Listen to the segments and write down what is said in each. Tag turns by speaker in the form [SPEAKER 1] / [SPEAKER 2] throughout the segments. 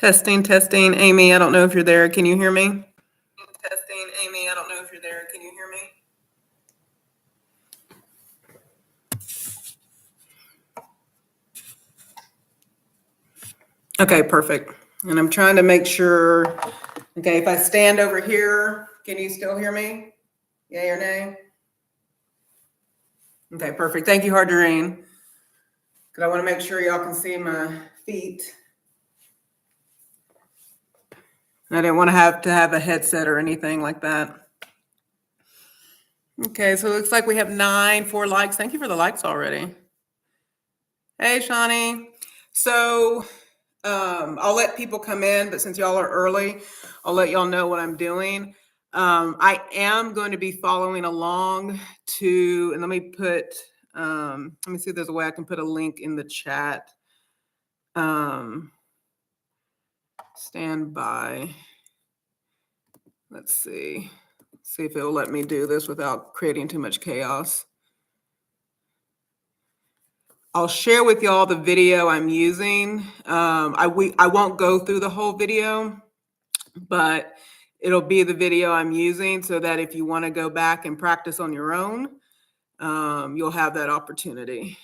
[SPEAKER 1] Testing, testing. Amy, I don't know if you're there. Can you hear me? Testing, Amy, I don't know if you're there. Can you hear me? Okay, perfect. And I'm trying to make sure, okay, if I stand over here, can you still hear me? Yay or nay? Okay, perfect. Thank you, Hardarine. Because I want to make sure y'all can see my feet. I didn't want to have a headset or anything like that. Okay, so it looks like we have 4 likes. Thank you for the likes already. Hey, Shawnee. So I'll let people come in, but since y'all are early, I'll let y'all know what I'm doing. I am going to be following along to, and let me see if there's a way I can put a link in the chat. Stand by. Let's see if it'll let me do this without creating too much chaos. I'll share with y'all the video I'm using. I won't go through the whole video, but it'll be the video I'm using so that if you want to go back and practice on your own, you'll have that opportunity.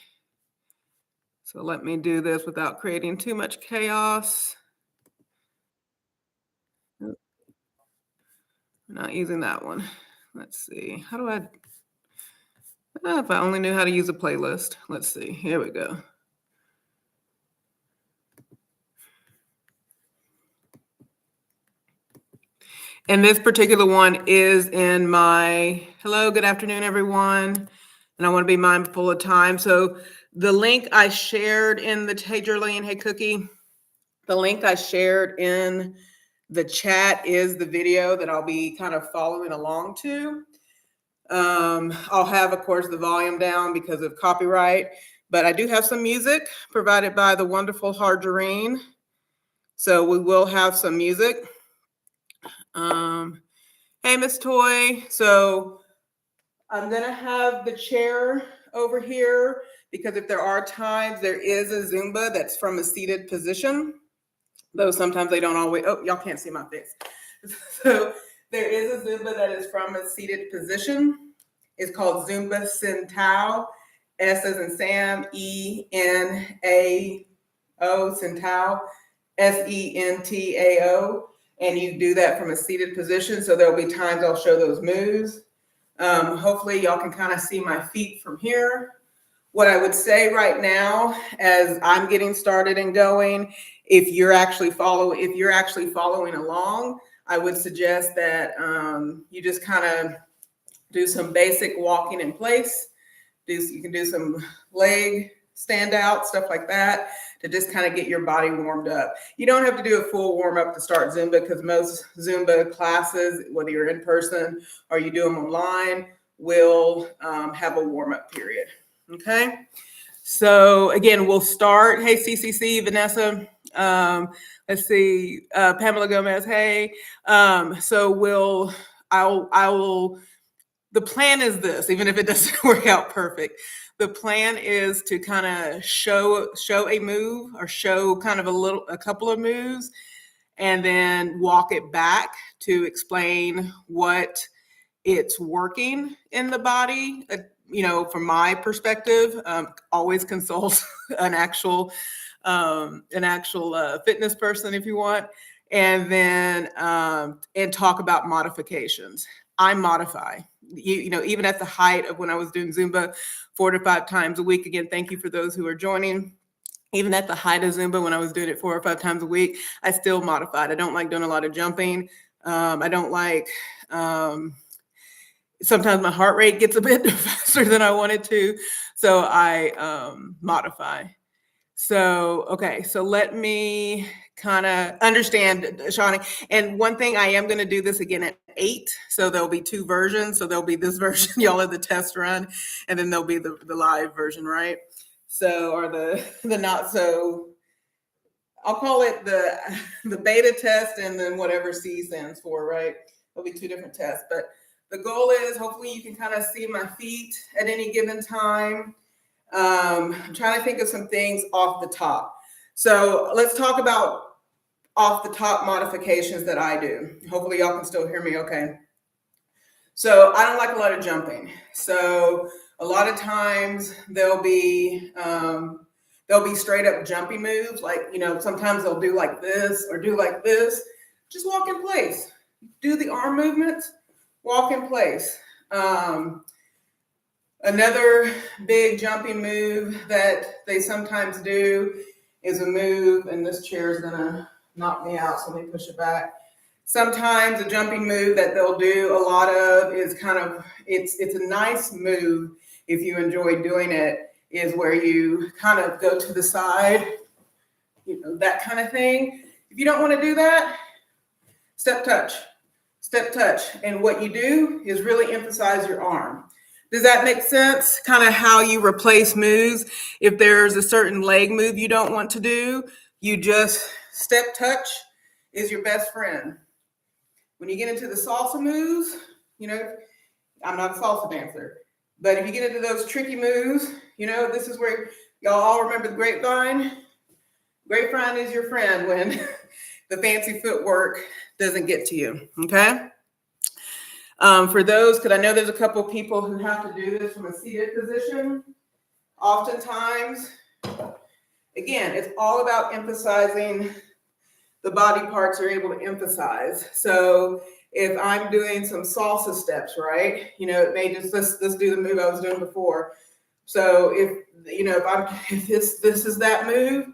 [SPEAKER 1] So let me do this without creating too much chaos. I'm not using that one. Let's see. How do if I only knew how to use a playlist. Let's see. Here we go. And this particular one is in my, hello, good afternoon, everyone. And I want to be mindful of time. So the link I shared in the, hey, Jerlene, hey, Cookie. The link I shared in the chat is the video that I'll be kind of following along to. I'll have, of course, the volume down because of copyright, but I do have some music provided by the wonderful Hardarine. So we will have some music. Hey, Miss Toy. So I'm going to have the chair over here because if there are times, there is a Zumba that's from a seated position, though sometimes they don't always, oh, y'all can't see my face. So there is a Zumba that is from a seated position. It's called Zumba Sentao, S as in Sam, E-N-A-O, Sentao, S-E-N-T-A-O. And you do that from a seated position. So there'll be times I'll show those moves. Hopefully y'all can kind of see my feet from here. What I would say right now, as I'm getting started and going, if you're actually following along, I would suggest that you just kind of do some basic walking in place. You can do some leg stand out, stuff like that, to just kind of get your body warmed up. You don't have to do a full warm up to start Zumba because most Zumba classes, whether you're in person or you do them online, will have a warm up period. Okay. So again, we'll start. Hey, CCC, Vanessa. Let's see, Pamela Gomez. Hey. So the plan is this, even if it doesn't work out perfect. The plan is to kind of show a move or show kind of a couple of moves and then walk it back to explain what it's working in the body. From my perspective, always consult an actual fitness person if you want, and then and talk about modifications. I modify. Even at the height of when I was doing Zumba 4 to 5 times a week. Again, thank you for those who are joining. Even at the height of Zumba, when I was doing it 4 or 5 times a week, I still modified. I don't like doing a lot of jumping. I don't like. Sometimes my heart rate gets a bit faster than I wanted to, so I modify. So, okay, so let me kind of understand, Shawnee. And one thing, I am going to do this again at 8, so there'll be 2 versions. So there'll be this version, y'all are the test run, and then there'll be the live version, right? So, or the not so, I'll call it the beta test and then whatever C stands for, right? There'll be 2 different tests, but the goal is hopefully you can kind of see my feet at any given time. I'm trying to think of some things off the top. So let's talk about off the top modifications that I do. Hopefully y'all can still hear me okay. So I don't like a lot of jumping. So a lot of times there'll be straight up jumpy moves. Like, you know, sometimes they'll do like this or do like this. Just walk in place. Do the arm movements, walk in place. Another big jumping move that they sometimes do is a move, and this chair is gonna knock me out, so let me push it back. Sometimes a jumping move that they'll do a lot of is kind of, it's a nice move if you enjoy doing it, is where you kind of go to the side, you know, that kind of thing. If you don't want to do that, step touch, step touch. And what you do is really emphasize your arm. Does that make sense? Kind of how you replace moves. If there's a certain leg move you don't want to do, you just step touch is your best friend. When you get into the salsa moves, you know, I'm not a salsa dancer, but if you get into those tricky moves, you know, this is where y'all all remember the grapevine. Grapevine is your friend when the fancy footwork doesn't get to you, okay? For those, because I know there's a couple of people who have to do this from a seated position. Oftentimes, again, it's all about emphasizing the body parts you're able to emphasize. So if I'm doing some salsa steps, right? You know, it may just, let's do the move I was doing before. So if, you know, if this is that move,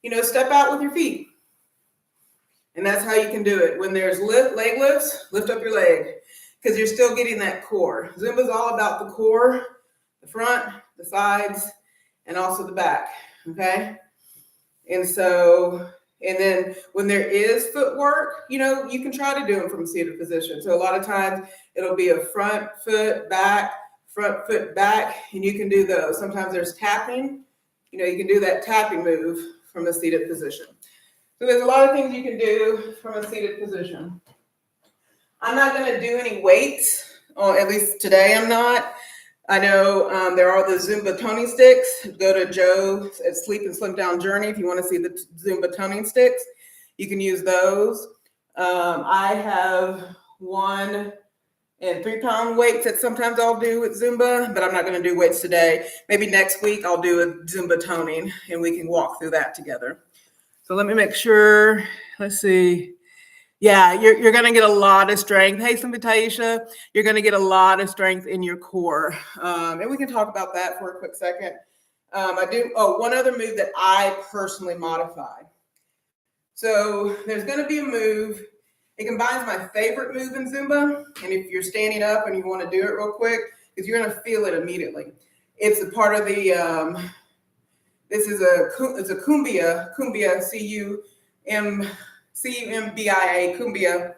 [SPEAKER 1] you know, step out with your feet. And that's how you can do it. When there's leg lifts, lift up your leg, because you're still getting that core. Zumba is all about the core, the front, the sides, and also the back, okay? And so, and then when there is footwork, you know, you can try to do them from a seated position. So a lot of times it'll be a front foot back, and you can do those. Sometimes there's tapping. You know, you can do that tapping move from a seated position. So there's a lot of things you can do from a seated position. I'm not going to do any weights, or at least today I'm not. I know there are the Zumba toning sticks. Go to Joe at Sleep and Slim Down Journey if you want to see the Zumba toning sticks. You can use those. I have 1 and 3 pound weights that sometimes I'll do with Zumba, but I'm not going to do weights today. Maybe next week I'll do a Zumba toning and we can walk through that together. So let me make sure. Let's see. Yeah, you're going to get a lot of strength. Hey, Taisha, you're going to get a lot of strength in your core. And we can talk about that for a quick second. One other move that I personally modify. So there's going to be a move. It combines my favorite move in Zumba. And if you're standing up and you want to do it real quick, because you're going to feel it immediately. It's a part of the, it's a cumbia, C-U-M-B-I-A, cumbia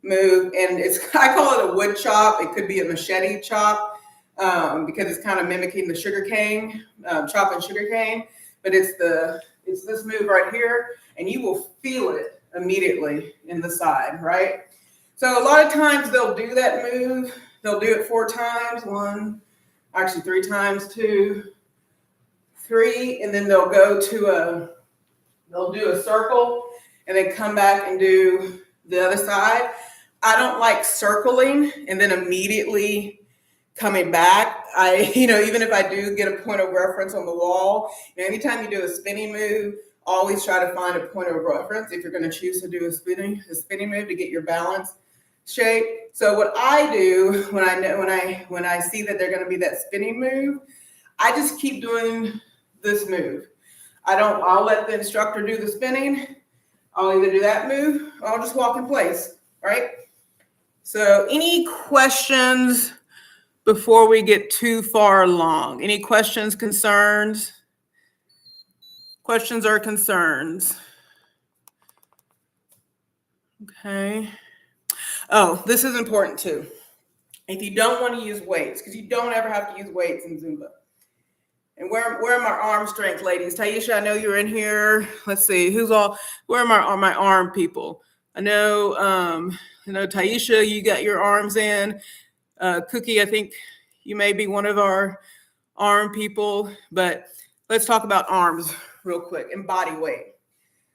[SPEAKER 1] move, and I call it a wood chop. It could be a machete chop because it's kind of mimicking the sugar cane, chopping sugar cane. But it's this move right here, and you will feel it immediately in the side, right? So a lot of times they'll do that move. They'll do it 4 times, 3 times, 2, 3, and then they'll do a circle. And then come back and do the other side. I don't like circling and then immediately coming back. Even if I do get a point of reference on the wall, anytime you do a spinning move, always try to find a point of reference if you're going to choose to do a spinning move to get your balance shape. So what I do when I see that they're going to be that spinning move, I just keep doing this move. I'll let the instructor do the spinning. I'll either do that move or I'll just walk in place, right? So any questions before we get too far along? Any questions, concerns? Questions or concerns? Okay. Oh, this is important too. If you don't want to use weights, because you don't ever have to use weights in Zumba. And where are my arm strength ladies? Taisha, I know you're in here. Let's see, where are my arm people? I know Taisha, you got your arms in. Cookie, I think you may be one of our arm people, but let's talk about arms real quick and body weight.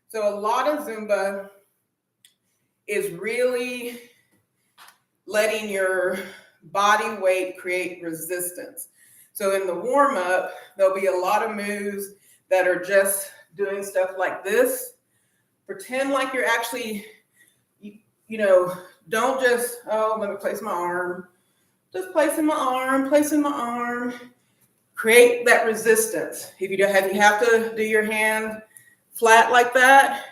[SPEAKER 1] So a lot of Zumba is really letting your body weight create resistance. So in the warm-up, there'll be a lot of moves that are just doing stuff like this. Pretend like you're actually, don't just, let me place my arm. Just placing my arm. Create that resistance. If you have to do your hand flat like that,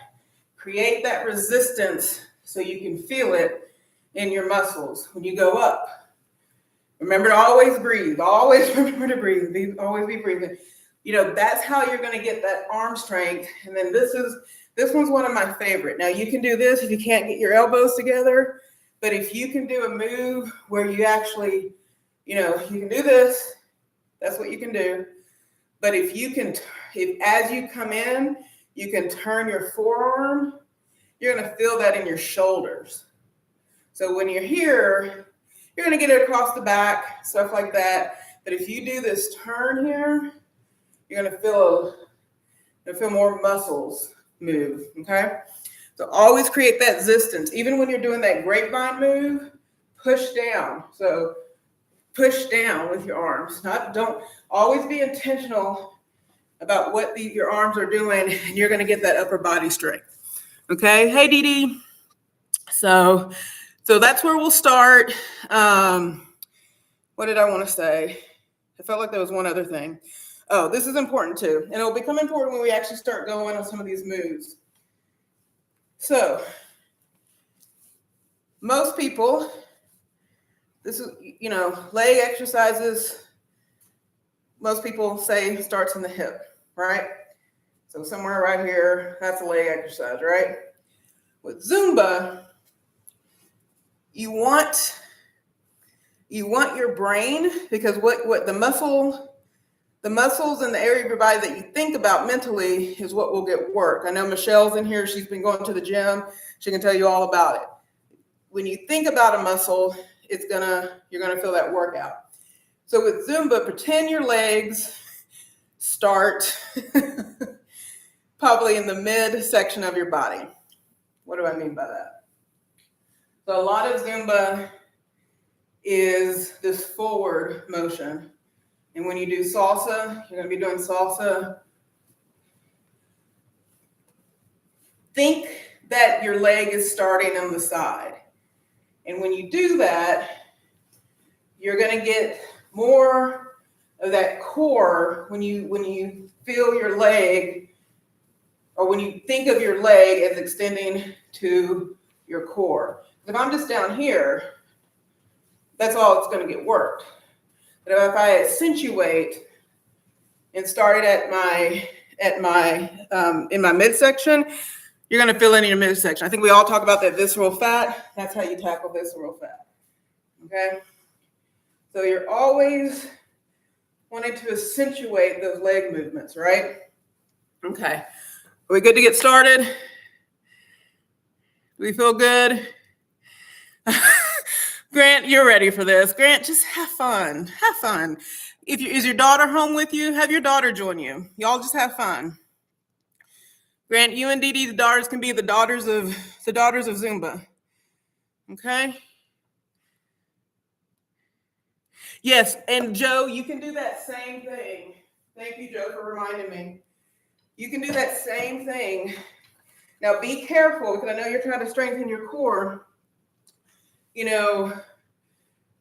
[SPEAKER 1] create that resistance so you can feel it in your muscles when you go up. Remember to always breathe. Always remember to breathe. Always be breathing. That's how you're going to get that arm strength. And then this one's one of my favorite. Now you can do this if you can't get your elbows together, but if you can do a move where you actually, you can do this, that's what you can do. But if as you come in, you can turn your forearm, you're going to feel that in your shoulders. So when you're here, you're going to get it across the back, stuff like that. But if you do this turn here, you're going to feel more muscles move, okay? So always create that resistance. Even when you're doing that grapevine move, push down. So push down with your arms. Don't always be intentional about what your arms are doing, and you're going to get that upper body strength. Okay. Hey, Dee Dee. So that's where we'll start. What did I want to say? I felt like there was one other thing. Oh, this is important too. And it'll become important when we actually start going on some of these moves. So most people, this is, leg exercises, most people say starts in the hip, right? So somewhere right here, that's a leg exercise, right? With Zumba, you want your brain, because what the muscles in the area of your body that you think about mentally is what will get work. I know Michelle's in here. She's been going to the gym. She can tell you all about it. When you think about a muscle, you're gonna feel that workout. So with Zumba, pretend your legs start probably in the mid section of your body. What do I mean by that? So a lot of Zumba is this forward motion. And when you do salsa, you're going to be doing salsa. Think that your leg is starting on the side. And when you do that, you're going to get more of that core when you feel your leg, or when you think of your leg as extending to your core. If I'm just down here, that's all it's going to get worked. But if I accentuate and start in my midsection, you're going to feel it in your midsection. I think we all talk about that visceral fat. That's how you tackle visceral fat. Okay? So you're always wanting to accentuate those leg movements, right? Okay. Are we good to get started? Do we feel good? Grant, you're ready for this. Grant, just have fun. Have fun. Is your daughter home with you? Have your daughter join you. Y'all just have fun. Grant, you and Dee Dee, the daughters can be the daughters of Zumba. Okay? Yes, and Joe, you can do that same thing. Thank you, Joe, for reminding me. You can do that same thing. Now be careful, because I know you're trying to strengthen your core.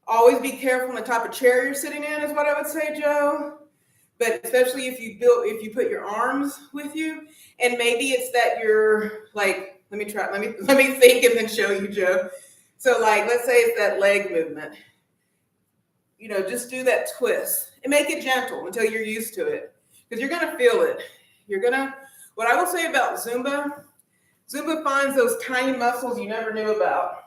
[SPEAKER 1] Always be careful on the type of chair you're sitting in, is what I would say, Joe. But especially if you put your arms with you, and maybe it's that you're like, let me think and then show you, Joe. So let's say it's that leg movement. Just do that twist and make it gentle until you're used to it, because you're going to feel it. What I will say about Zumba finds those tiny muscles you never knew about.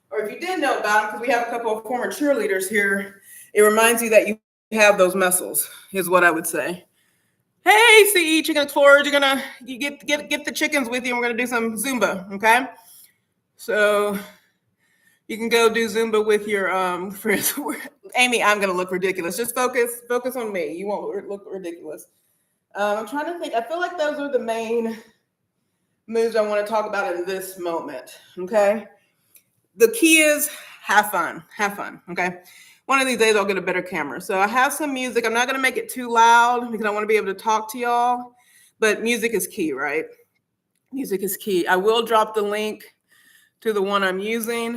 [SPEAKER 1] Or if you did know about them, because we have a couple of former cheerleaders here, it reminds you that you have those muscles, is what I would say. Hey, CE Chicken Explorers, you get the chickens with you, and we're gonna do some Zumba, okay? So you can go do Zumba with your friends. Amy, I'm gonna look ridiculous. Just focus on me. You won't look ridiculous. I'm trying to think. I feel like those are the main moves I want to talk about in this moment, okay? The key is have fun, okay? One of these days I'll get a better camera. So I have some music. I'm not going to make it too loud because I want to be able to talk to y'all, but music is key, right? Music is key. I will drop the link to the one I'm using.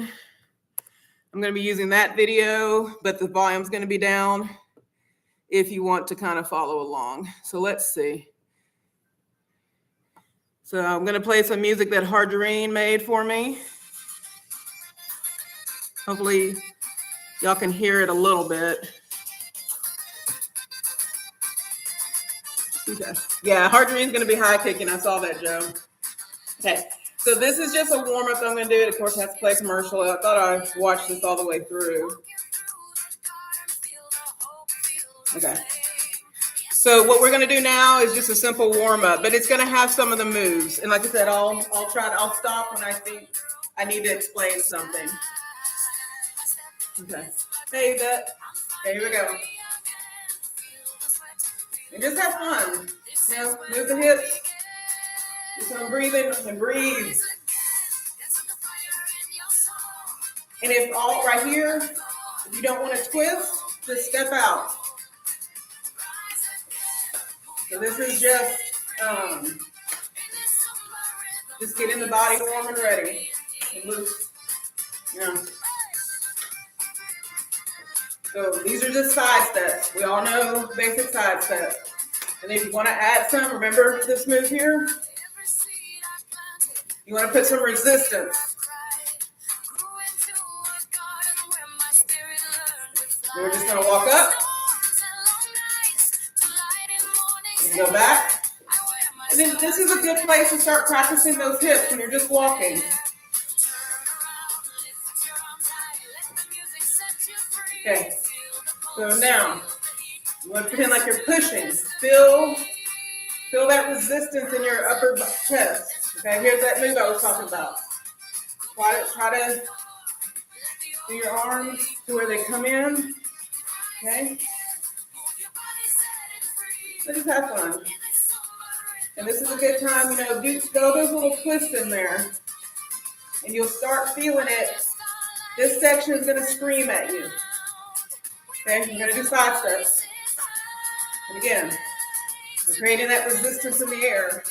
[SPEAKER 1] I'm going to be using that video, but the volume's going to be down if you want to kind of follow along. So let's see. So I'm going to play some music that Harjareen made for me. Hopefully y'all can hear it a little bit. Okay. Yeah, Harjareen's going to be high kicking. I saw that, Joe. Okay. So this is just a warm up I'm going to do. Of course, I have to play commercial. I thought I watched this all the way through. Okay. So what we're going to do now is just a simple warm up, but it's going to have some of the moves. And like I said, I'll stop when I think I need to explain something. Okay. Hey, Yvette. Okay, here we go. And just have fun. You know, move the hips. Do some breathing and breathe. And if all right here, if you don't want to twist, just step out. So this is just getting the body warm and ready and loose. You know. So these are just side steps. We all know basic side steps. And if you want to add some, remember this move here? You want to put some resistance. So we're just going to walk up. And go back. And then this is a good place to start practicing those hips when you're just walking. Okay. So now, you want to pretend like you're pushing. Feel that resistance in your upper chest. Okay, here's that move I was talking about. Try to do your arms to where they come in. Okay. So just have fun. And this is a good time, throw those little twists in there. And you'll start feeling it. This section is going to scream at you. Okay, you're going to do side steps. And again, we're creating that resistance in the air.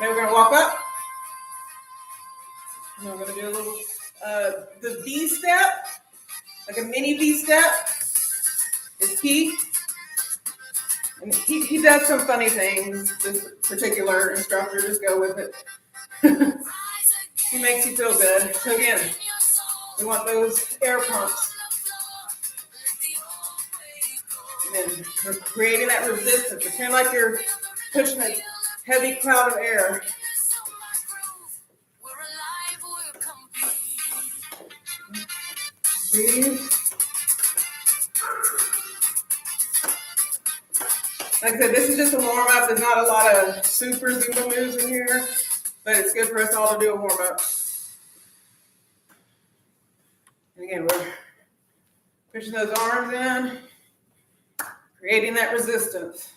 [SPEAKER 1] Then we're going to walk up. And we're going to do a little, the V step, like a mini V step is key. And he does some funny things, this particular instructor, just go with it. He makes you feel good. So again, we want those air pumps. And then we're creating that resistance. Pretend like you're pushing a heavy cloud of air. Breathe. Like I said, this is just a warm up. There's not a lot of super Zumba moves in here, but it's good for us all to do a warm up. And again, we're pushing those arms in, creating that resistance.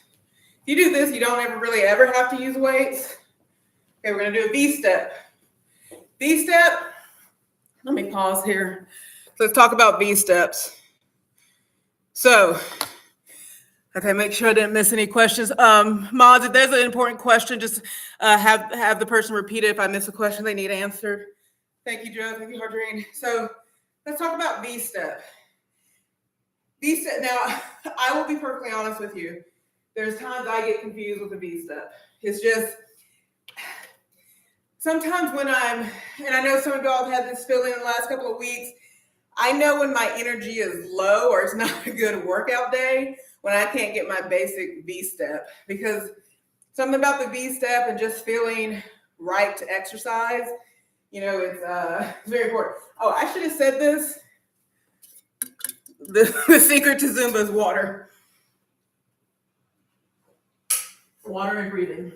[SPEAKER 1] If you do this, you don't ever have to use weights. Okay, we're going to do a V step. V step, let me pause here. So let's talk about V steps. So, okay, make sure I didn't miss any questions. Mods, if there's an important question, just have the person repeat it if I miss a question they need answered. Thank you, Joe. Thank you, Harjareen. So let's talk about V step. V step. Now, I will be perfectly honest with you. There's times I get confused with the V step. It's just sometimes when and I know some of y'all have had this feeling in the last couple of weeks. I know when my energy is low or it's not a good workout day, when I can't get my basic V step, because something about the V step and just feeling right to exercise, it's very important. Oh, I should have said this. The secret to Zumba is water. Water and breathing.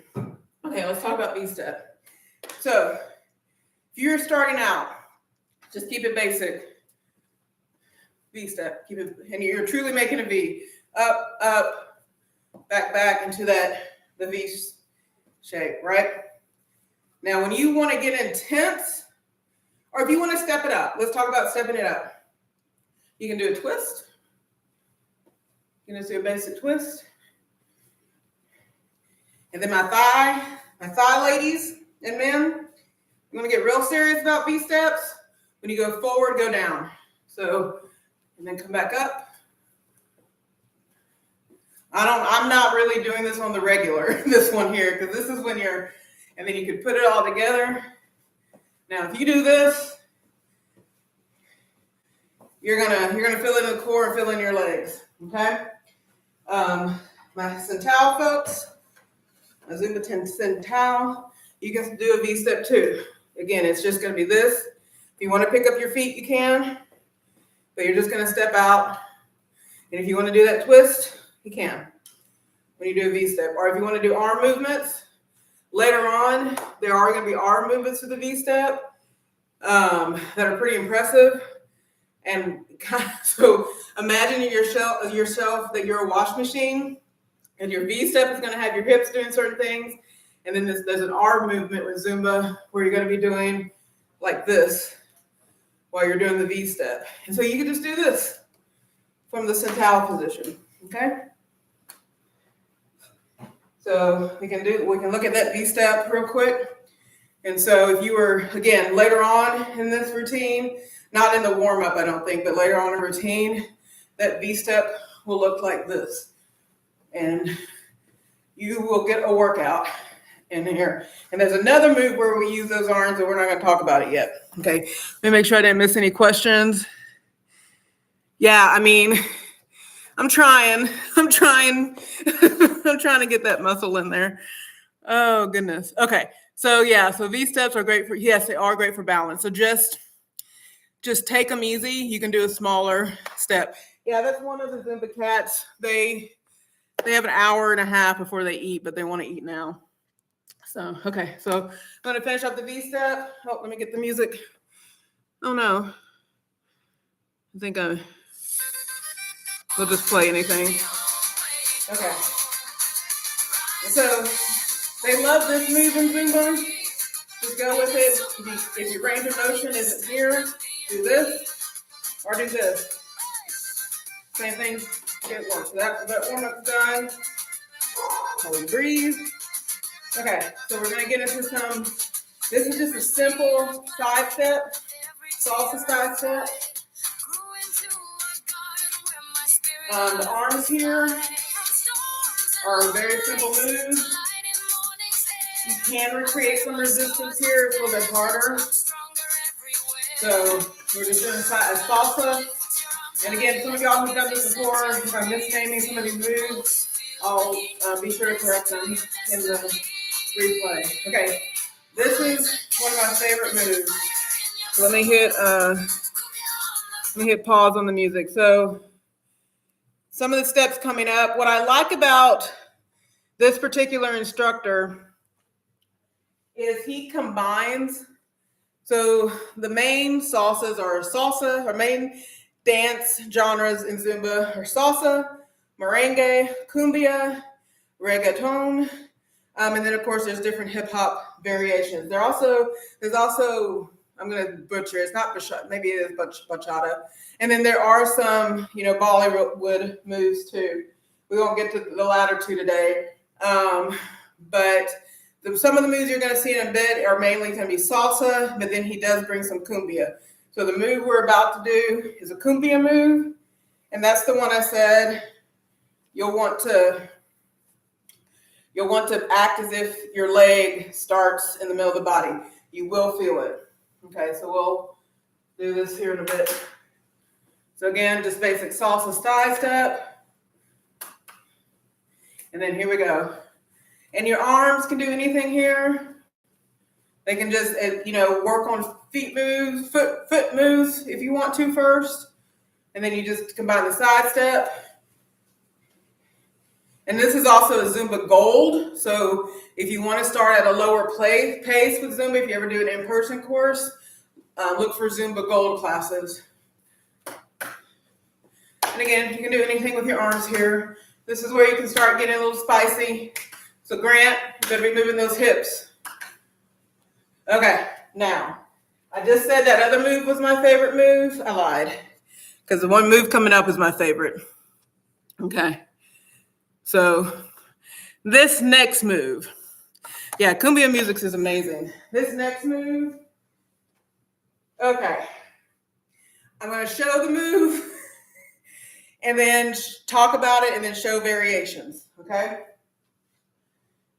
[SPEAKER 1] Okay, let's talk about V step. So if you're starting out, just keep it basic. V step. Keep it, and you're truly making a V. Up, up, back, back into the V shape, right? Now, when you want to get intense, or if you want to step it up, let's talk about stepping it up. You can do a twist. You can just do a basic twist. And then my thigh ladies and men, you want to get real serious about V steps. When you go forward, go down. So, and then come back up. I'm not really doing this on the regular, this one here, because this is when you're, and then you can put it all together. Now, if you do this, you're gonna feel it in the core and feel it in your legs, okay? My central folks, my Zumba central, you can do a V step too. Again, it's just gonna be this. If you wanna pick up your feet, you can, but you're just gonna step out. And if you wanna do that twist, you can, when you do a V step. Or if you wanna do arm movements, later on, there are gonna be arm movements to the V step that are pretty impressive. And so imagine yourself that you're a wash machine, and your V step is going to have your hips doing certain things. And then there's an arm movement with Zumba where you're going to be doing like this while you're doing the V step. And so you can just do this from the central position, okay? So we can look at that V step real quick. And so if you were, again, later on in this routine, not in the warm-up, I don't think, but later on in routine, that V step will look like this. And you will get a workout in here. And there's another move where we use those arms, but we're not going to talk about it yet. Okay, let me make sure I didn't miss any questions. Yeah, I mean, I'm trying to get that muscle in there. Oh, goodness. Okay, so yeah, so V steps are great for, yes, they are great for balance. So just take them easy. You can do a smaller step. Yeah, that's one of the Zumba cats. They have an hour and a half before they eat, but they want to eat now. So, okay. So I'm going to finish up the V step. Oh, let me get the music. Oh, no. I think we'll just play anything. Okay. So they love this move in Zumba. Just go with it. If your range of motion isn't here, do this or do this. Same thing, get one. So that warm-up's done. While we breathe. Okay, so we're gonna get into some, this is just a simple side step, salsa side step. The arms here are very simple moves. You can recreate some resistance here, it's a little bit harder. So we're just doing a salsa. And again, some of y'all who've done this before, if I'm misnaming some of these moves, I'll be sure to correct them in the replay. Okay, this is one of my favorite moves. So let me hit pause on the music. So some of the steps coming up. What I like about this particular instructor is he combines. So the main salsas are salsa, or main dance genres in Zumba are salsa, merengue, cumbia, reggaeton, and then of course there's different hip hop variations. There's also I'm gonna butcher it. It's not bachata, maybe it is bachata, and then there are some Bollywood moves too. We won't get to the latter two today, but some of the moves you're going to see in a bit are mainly going to be salsa, but then he does bring some cumbia. So the move we're about to do is a cumbia move, and that's the one I said you'll want to act as if your leg starts in the middle of the body. You will feel it. Okay, so we'll do this here in a bit. So again, just basic salsa side step. And then here we go. And your arms can do anything here. They can just, work on feet moves, foot moves if you want to first. And then you just combine the side step. And this is also a Zumba Gold. So if you want to start at a lower pace with Zumba, if you ever do an in-person course, look for Zumba Gold classes. And again, you can do anything with your arms here. This is where you can start getting a little spicy. So Grant, you're gonna be moving those hips. Okay, now, I just said that other move was my favorite move. I lied, because the one move coming up is my favorite. Okay, so this next move, yeah, cumbia music is amazing. This next move, okay, I'm gonna show the move and then talk about it and then show variations, okay?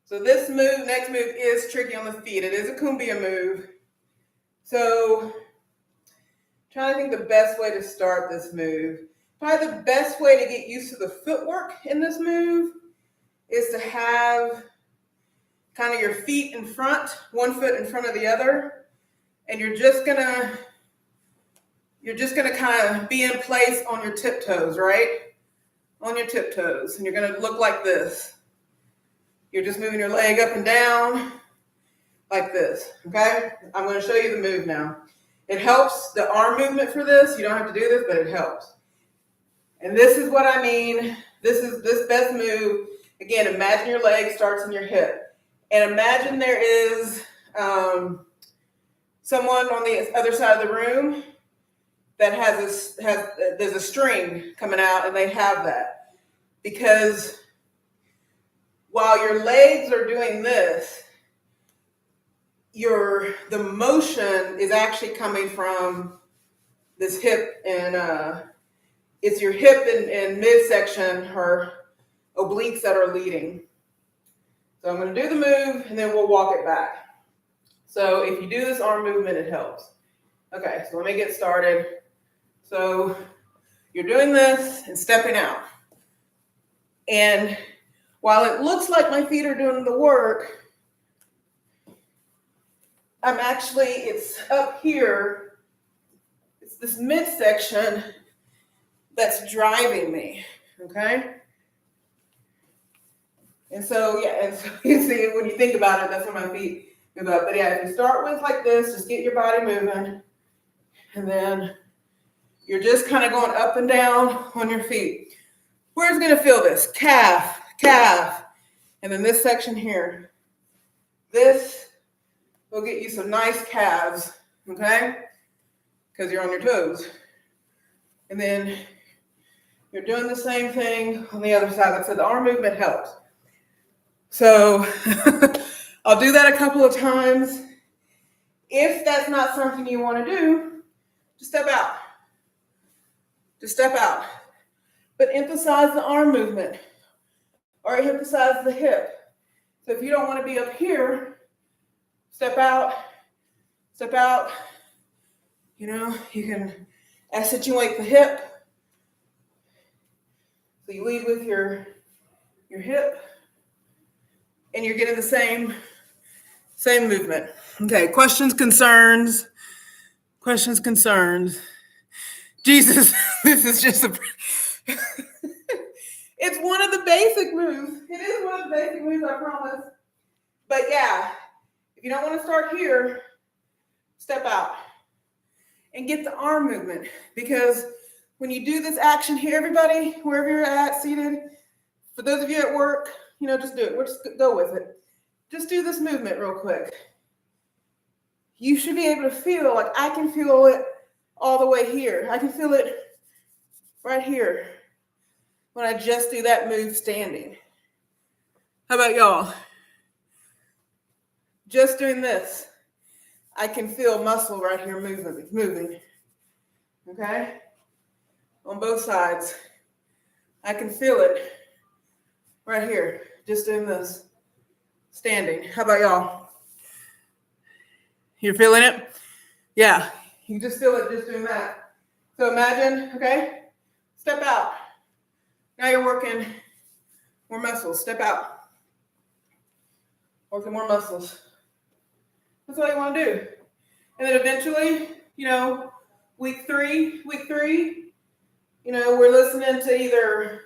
[SPEAKER 1] So this move, next move, is tricky on the feet. It is a cumbia move. So trying to think the best way to start this move. Probably the best way to get used to the footwork in this move is to have kind of your feet in front, one foot in front of the other, and you're just gonna kind of be in place on your tiptoes, right? On your tiptoes, and you're gonna look like this. You're just moving your leg up and down like this, okay? I'm gonna show you the move now. It helps, the arm movement for this, you don't have to do this, but it helps. And this is what I mean. This best move. Again, imagine your leg starts in your hip. And imagine there is someone on the other side of the room that there's a string coming out, and they have that. Because while your legs are doing this, the motion is actually coming from this hip, and it's your hip and midsection or obliques that are leading. So I'm going to do the move and then we'll walk it back. So if you do this arm movement, it helps. Okay, so let me get started. So you're doing this and stepping out. And while it looks like my feet are doing the work, it's up here. It's this midsection that's driving me, okay? And so you see, when you think about it, that's where my feet move up. But yeah, if you start with like this, just get your body moving. And then you're just kind of going up and down on your feet. Where's going to feel this? Calf, calf. And then this section here. This will get you some nice calves, okay? Because you're on your toes. And then you're doing the same thing on the other side. Like I said, the arm movement helps. So I'll do that a couple of times. If that's not something you want to do, just step out. Just step out. But emphasize the arm movement or emphasize the hip. So if you don't want to be up here, step out, step out. You know, you can accentuate the hip. So you lead with your hip, and you're getting the same movement. Okay, questions, concerns. Jesus, this is just it's one of the basic moves. It is one of the basic moves, I promise. But yeah, if you don't want to start here, step out and get the arm movement. Because when you do this action here, everybody, wherever you're at, seated, for those of you at work, you know, just do it. We'll just go with it. Just do this movement real quick. You should be able to feel, like I can feel it all the way here. I can feel it right here when I just do that move standing. How about y'all? Just doing this, I can feel muscle right here moving. Okay? On both sides. I can feel it right here, just doing this, standing. How about y'all? You're feeling it? Yeah, you just feel it just doing that. So imagine, okay, step out. Now you're working more muscles. Step out. Working more muscles. That's all you want to do. And then eventually, you know, week three, you know, we're listening to either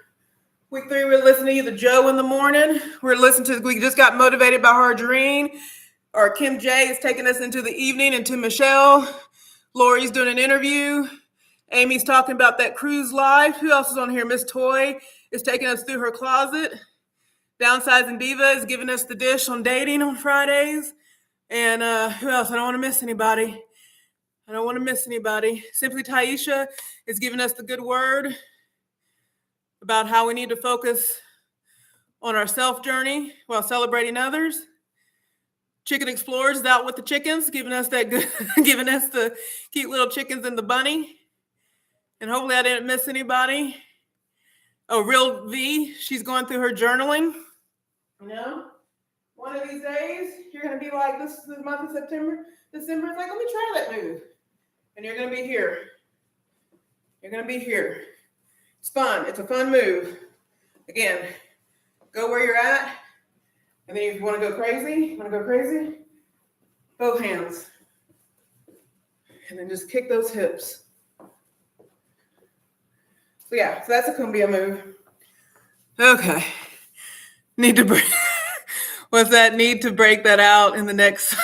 [SPEAKER 1] Joe in the morning. We just got motivated by Harjareen, or Kim J is taking us into the evening, into Michelle. Lori's doing an interview. Amy's talking about that cruise life. Who else is on here? Miss Toy is taking us through her closet. Downsizing Diva is giving us the dish on dating on Fridays. And who else? I don't want to miss anybody. Simply Taisha is giving us the good word about how we need to focus on our self journey while celebrating others. Chicken Explorers is out with the chickens, giving us the cute little chickens and the bunny. And hopefully I didn't miss anybody. Oh, Real V, she's going through her journaling. You know, one of these days, you're going to be like, this month of December, it's like, let me try that move. And you're going to be here. It's fun. It's a fun move. Again, go where you're at. And then if you want to go crazy, both hands. And then just kick those hips. So yeah, so that's a cumbia move. Okay. Need to break that out in the next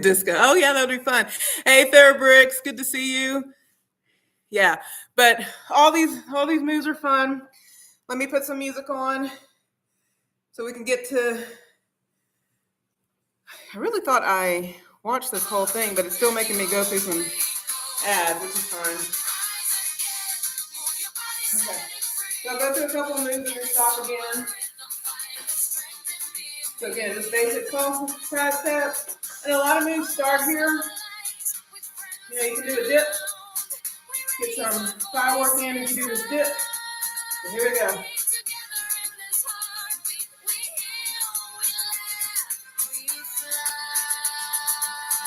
[SPEAKER 1] disco. Oh yeah, that'll be fun. Hey, Therabricks, good to see you. Yeah, but all these moves are fun. Let me put some music on so we can get to. I really thought I watched this whole thing, but it's still making me go through some ads, which is fine. Okay, so I'll go through a couple of moves and then stop again. So again, just basic side steps. And a lot of moves start here. You know, you can do a dip. Get some thigh work in if you do this dip. So here we go.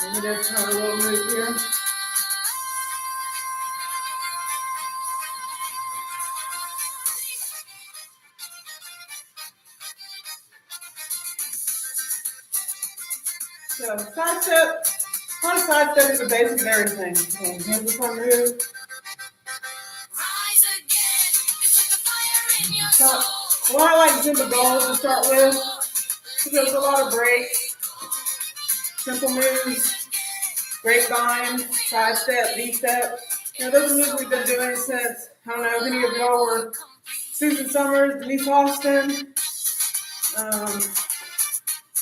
[SPEAKER 1] Let me just have a little move here. So side step. One side step is the basic of everything. Okay, here's the front move. So, what I like Zumba goals to start with, because there's a lot of breaks, simple moves, grapevine, side step, V-step. You know, those are moves we've been doing since, I don't know if any of y'all were Susan Summers, Denise Austin.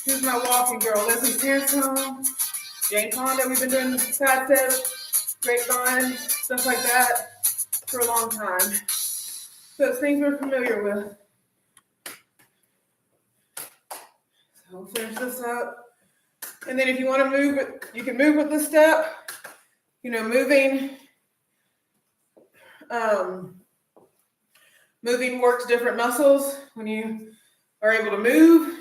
[SPEAKER 1] Who's my walking girl? Leslie Sansone, Jane Fonda. We've been doing side steps, grapevine, stuff like that for a long time. So it's things we're familiar with. So we'll finish this up. And then if you want to move it, you can move with the step. You know, moving works different muscles when you are able to move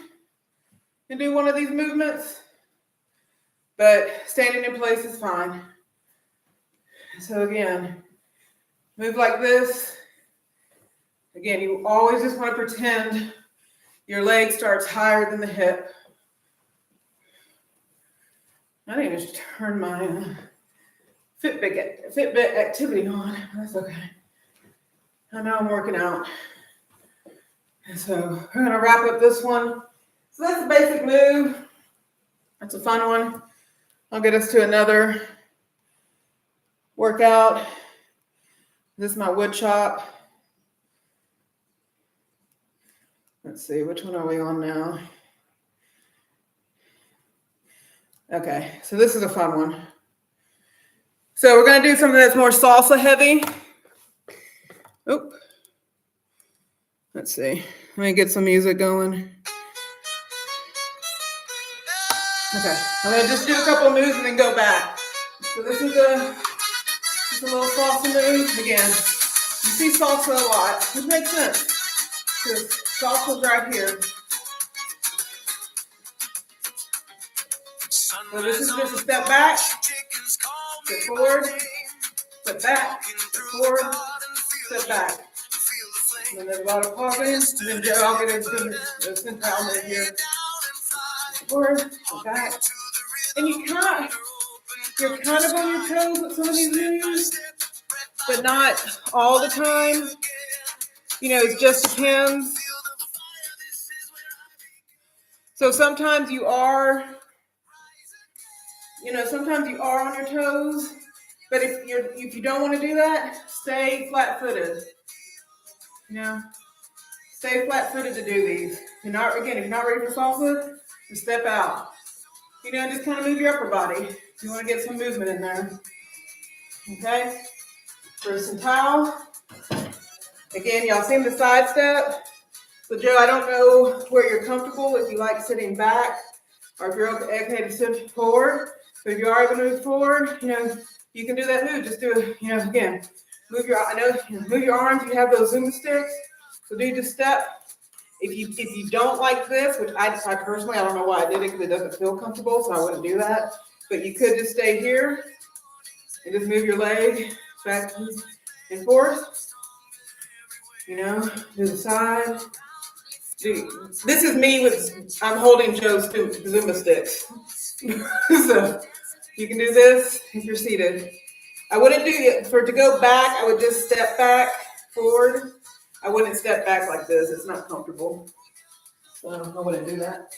[SPEAKER 1] and do one of these movements. But standing in place is fine. So again, move like this. Again, you always just want to pretend your leg starts higher than the hip. I didn't even turn my Fitbit activity on. That's okay. I know I'm working out. And so we're going to wrap up this one. So that's a basic move. That's a fun one. I'll get us to another workout. This is my wood chop. Let's see, which one are we on now? Okay, so this is a fun one. So we're gonna do something that's more salsa heavy. Oop. Let's see, let me get some music going. Okay, I'm gonna just do a couple of moves and then go back. So this is a little salsa move. Again, you see salsa a lot, which makes sense, because salsa's right here. So this is just a step back, step forward, step back, step forward, step back. And then there's a lot of pausing, and then I'll get into the centile move here. Forward, step back. And you're kind of on your toes with some of these moves, but not all the time. You know, it just depends. So sometimes you are on your toes, But if you don't want to do that, stay flat-footed. You know, stay flat-footed to do these. If you're not ready for salsa, just step out. You know, just kind of move your upper body. You want to get some movement in there. Okay? Percentile. Again, y'all seen the side step? So Joe, I don't know where you're comfortable, if you like sitting back or if you're okay to sit forward. So if you are able to move forward, you know, you can do that move. Just do it, you know, again, move your arms. You have those Zumba sticks. So do just step. If you don't like this, which I personally, I don't know why I did it because it doesn't feel comfortable, so I wouldn't do that. But you could just stay here and just move your leg back and forth. You know, to the side. This is me I'm holding Joe's Zumba sticks. So you can do this if you're seated. I wouldn't do it to go back. I would just step back forward. I wouldn't step back like this. It's not comfortable. So I wouldn't do that.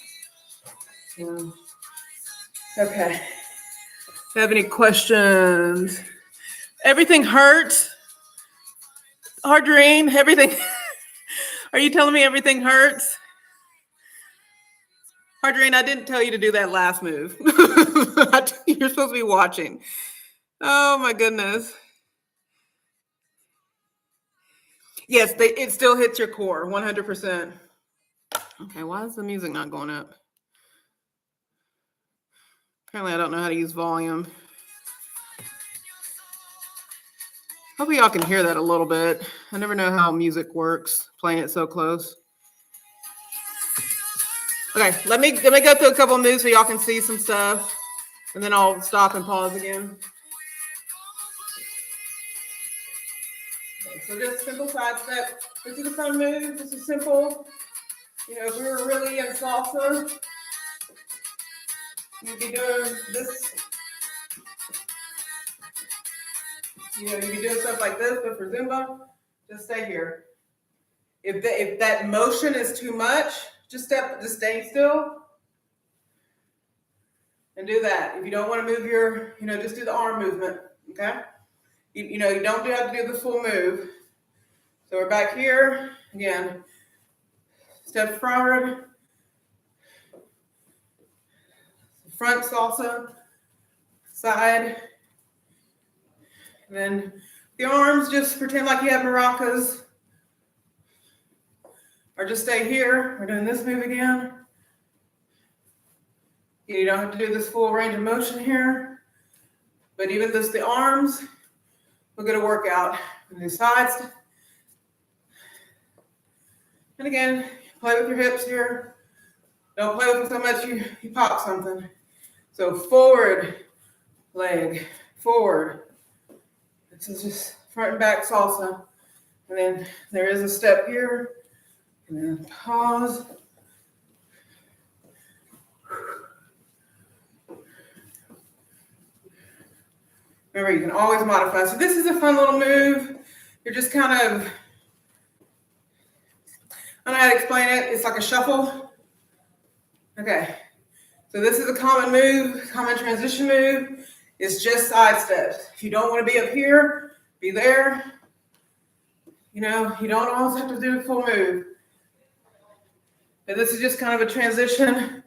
[SPEAKER 1] Okay. Have any questions? Everything hurts? Hardrine, everything. Are you telling me everything hurts? Hardrine, I didn't tell you to do that last move. You're supposed to be watching. Oh my goodness. Yes, it still hits your core, 100%. Okay, why is the music not going up? Apparently I don't know how to use volume. Hopefully y'all can hear that a little bit. I never know how music works, playing it so close. Okay, let me go through a couple of moves so y'all can see some stuff, and then I'll stop and pause again. Okay, so just simple side step. This is a fun move. This is simple. You know, if we were really in salsa, you'd be doing this. You know, you'd be doing stuff like this, but for Zumba, just stay here. If that motion is too much, just stay still and do that. If you don't want to move just do the arm movement, okay? You don't have to do the full move. So we're back here, again, step forward, front salsa, side, and then the arms, just pretend like you have maracas, or just stay here. We're doing this move again. You don't have to do this full range of motion here, but even the arms, we're going to work out. And the sides. And again, play with your hips here. Don't play with it so much you pop something. So forward leg, forward. This is just front and back salsa. And then there is a step here. And then pause. Remember, you can always modify. So this is a fun little move. You're just kind of, I don't know how to explain it. It's like a shuffle. Okay. So this is a common move, common transition move. It's just side steps. If you don't want to be up here, be there. You know, you don't always have to do a full move. But this is just kind of a transition.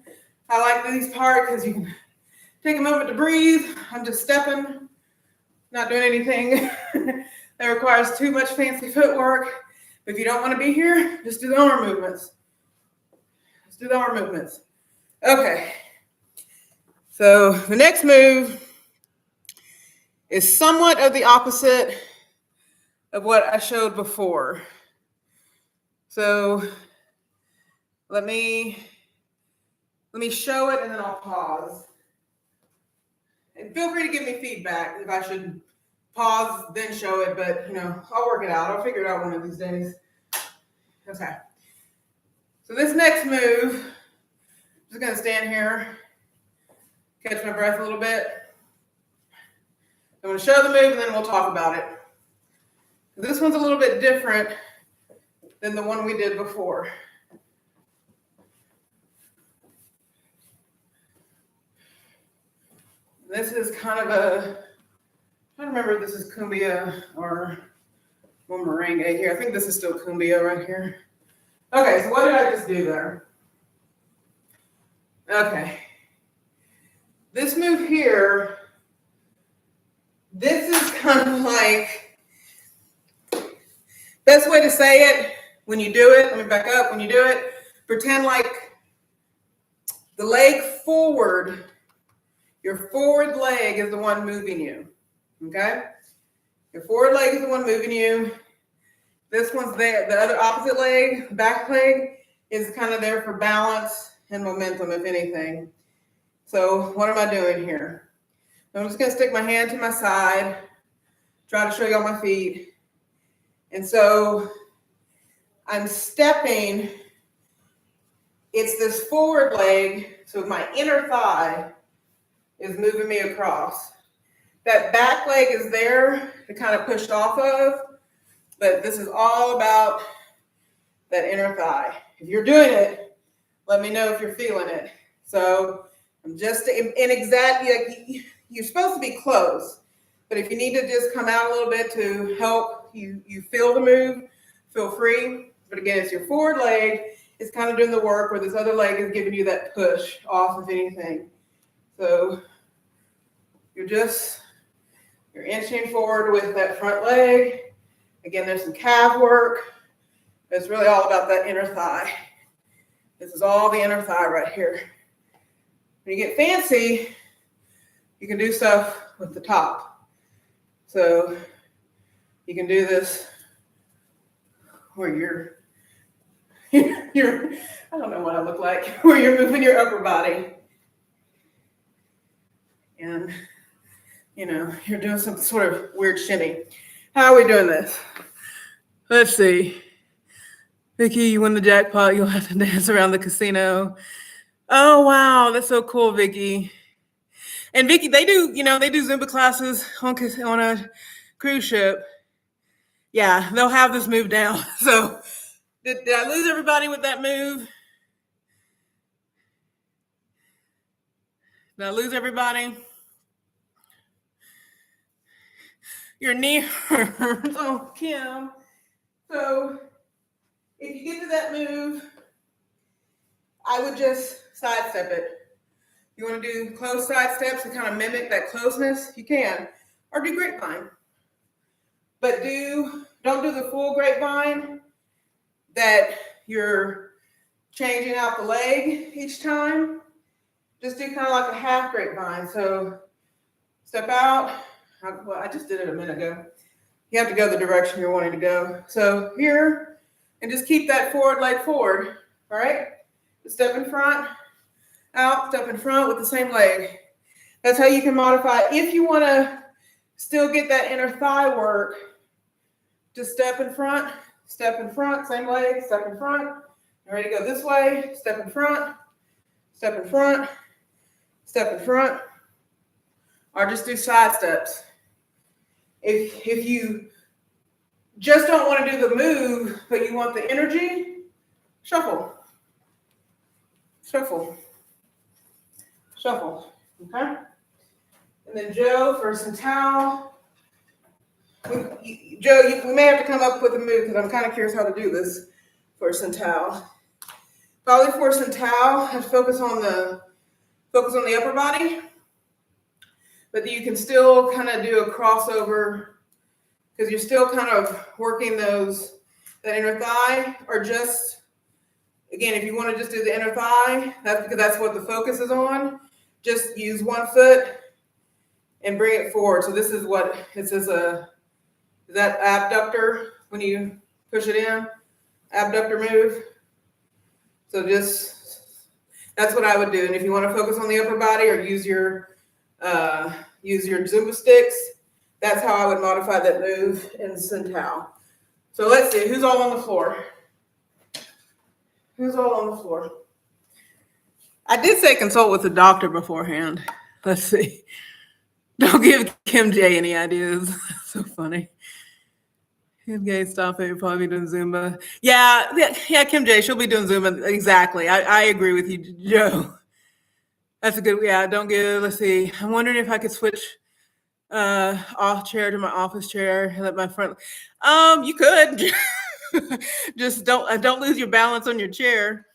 [SPEAKER 1] I like these parts because you can take a moment to breathe. I'm just stepping, not doing anything that requires too much fancy footwork. But if you don't want to be here, just do the arm movements. Just do the arm movements. Okay. So the next move is somewhat of the opposite of what I showed before. So let me show it and then I'll pause. And feel free to give me feedback if I should pause, then show it, but I'll work it out. I'll figure it out one of these days. Okay. So this next move, I'm just gonna stand here, catch my breath a little bit. I'm gonna show the move and then we'll talk about it. This one's a little bit different than the one we did before. This is kind of I don't remember if this is cumbia or merengue here. I think this is still cumbia right here. Okay, so what did I just do there? Okay. This move here, this is kind of like, best way to say it, when you do it, let me back up, when you do it, pretend like the leg forward, your forward leg is the one moving you, okay? Your forward leg is the one moving you. This one's there. The other opposite leg, back leg, is kind of there for balance and momentum, if anything. So what am I doing here? I'm just going to stick my hand to my side, try to show you all my feet. And so I'm stepping. It's this forward leg, so my inner thigh is moving me across. That back leg is there to kind of push off of, but this is all about that inner thigh. If you're doing it, let me know if you're feeling it. So I'm just in exact, you're supposed to be close, but if you need to just come out a little bit to help you feel the move, feel free. But again, it's your forward leg. It's kind of doing the work where this other leg is giving you that push off of anything. So you're inching forward with that front leg. Again, there's some calf work. It's really all about that inner thigh. This is all the inner thigh right here. When you get fancy, you can do stuff with the top. So you can do this where you're I don't know what I look like, where you're moving your upper body. And, you're doing some sort of weird shimmy. How are we doing this? Let's see. Vicky, you win the jackpot. You'll have to dance around the casino. Oh, wow. That's so cool, Vicky. And Vicky, they do Zumba classes on a cruise ship. Yeah, they'll have this move down. So did I lose everybody with that move? Did I lose everybody? Your knee hurts. Oh, Kim. So if you get to that move, I would just sidestep it. You want to do close side steps to kind of mimic that closeness? You can. Or do grapevine. But don't do the full grapevine that you're changing out the leg each time. Just do kind of like a half grapevine. So step out. Well, I just did it a minute ago. You have to go the direction you're wanting to go. So here, and just keep that forward leg forward. All right? Step in front, out, step in front with the same leg. That's how you can modify. If you want to still get that inner thigh work, just step in front, same leg, step in front. You're ready to go this way, step in front, step in front, step in front. Or just do side steps. If you just don't want to do the move, but you want the energy, shuffle. Shuffle. Shuffle. Okay? And then Joe for some towel. Joe, we may have to come up with a move because I'm kind of curious how to do this for some towel. Probably for some towel, have to focus on the upper body. But you can still kind of do a crossover because you're still kind of working that inner thigh, or just, again, if you want to just do the inner thigh, that's because that's what the focus is on. Just use one foot and bring it forward. So this is what it says, is that abductor when you push it in? Abductor move. So that's what I would do. And if you want to focus on the upper body or use your Zumba sticks, that's how I would modify that move in Centao. So let's see, who's all on the floor? Who's all on the floor? I did say consult with the doctor beforehand. Let's see. Don't give Kim J any ideas. So funny. Kim J, stop it. You'll probably be doing Zumba. Yeah, Kim J, she'll be doing Zumba. Exactly. I agree with you, Joe. That's a good, don't give, let's see. I'm wondering if I could switch off chair to my office chair. Let my front. You could just don't lose your balance on your chair.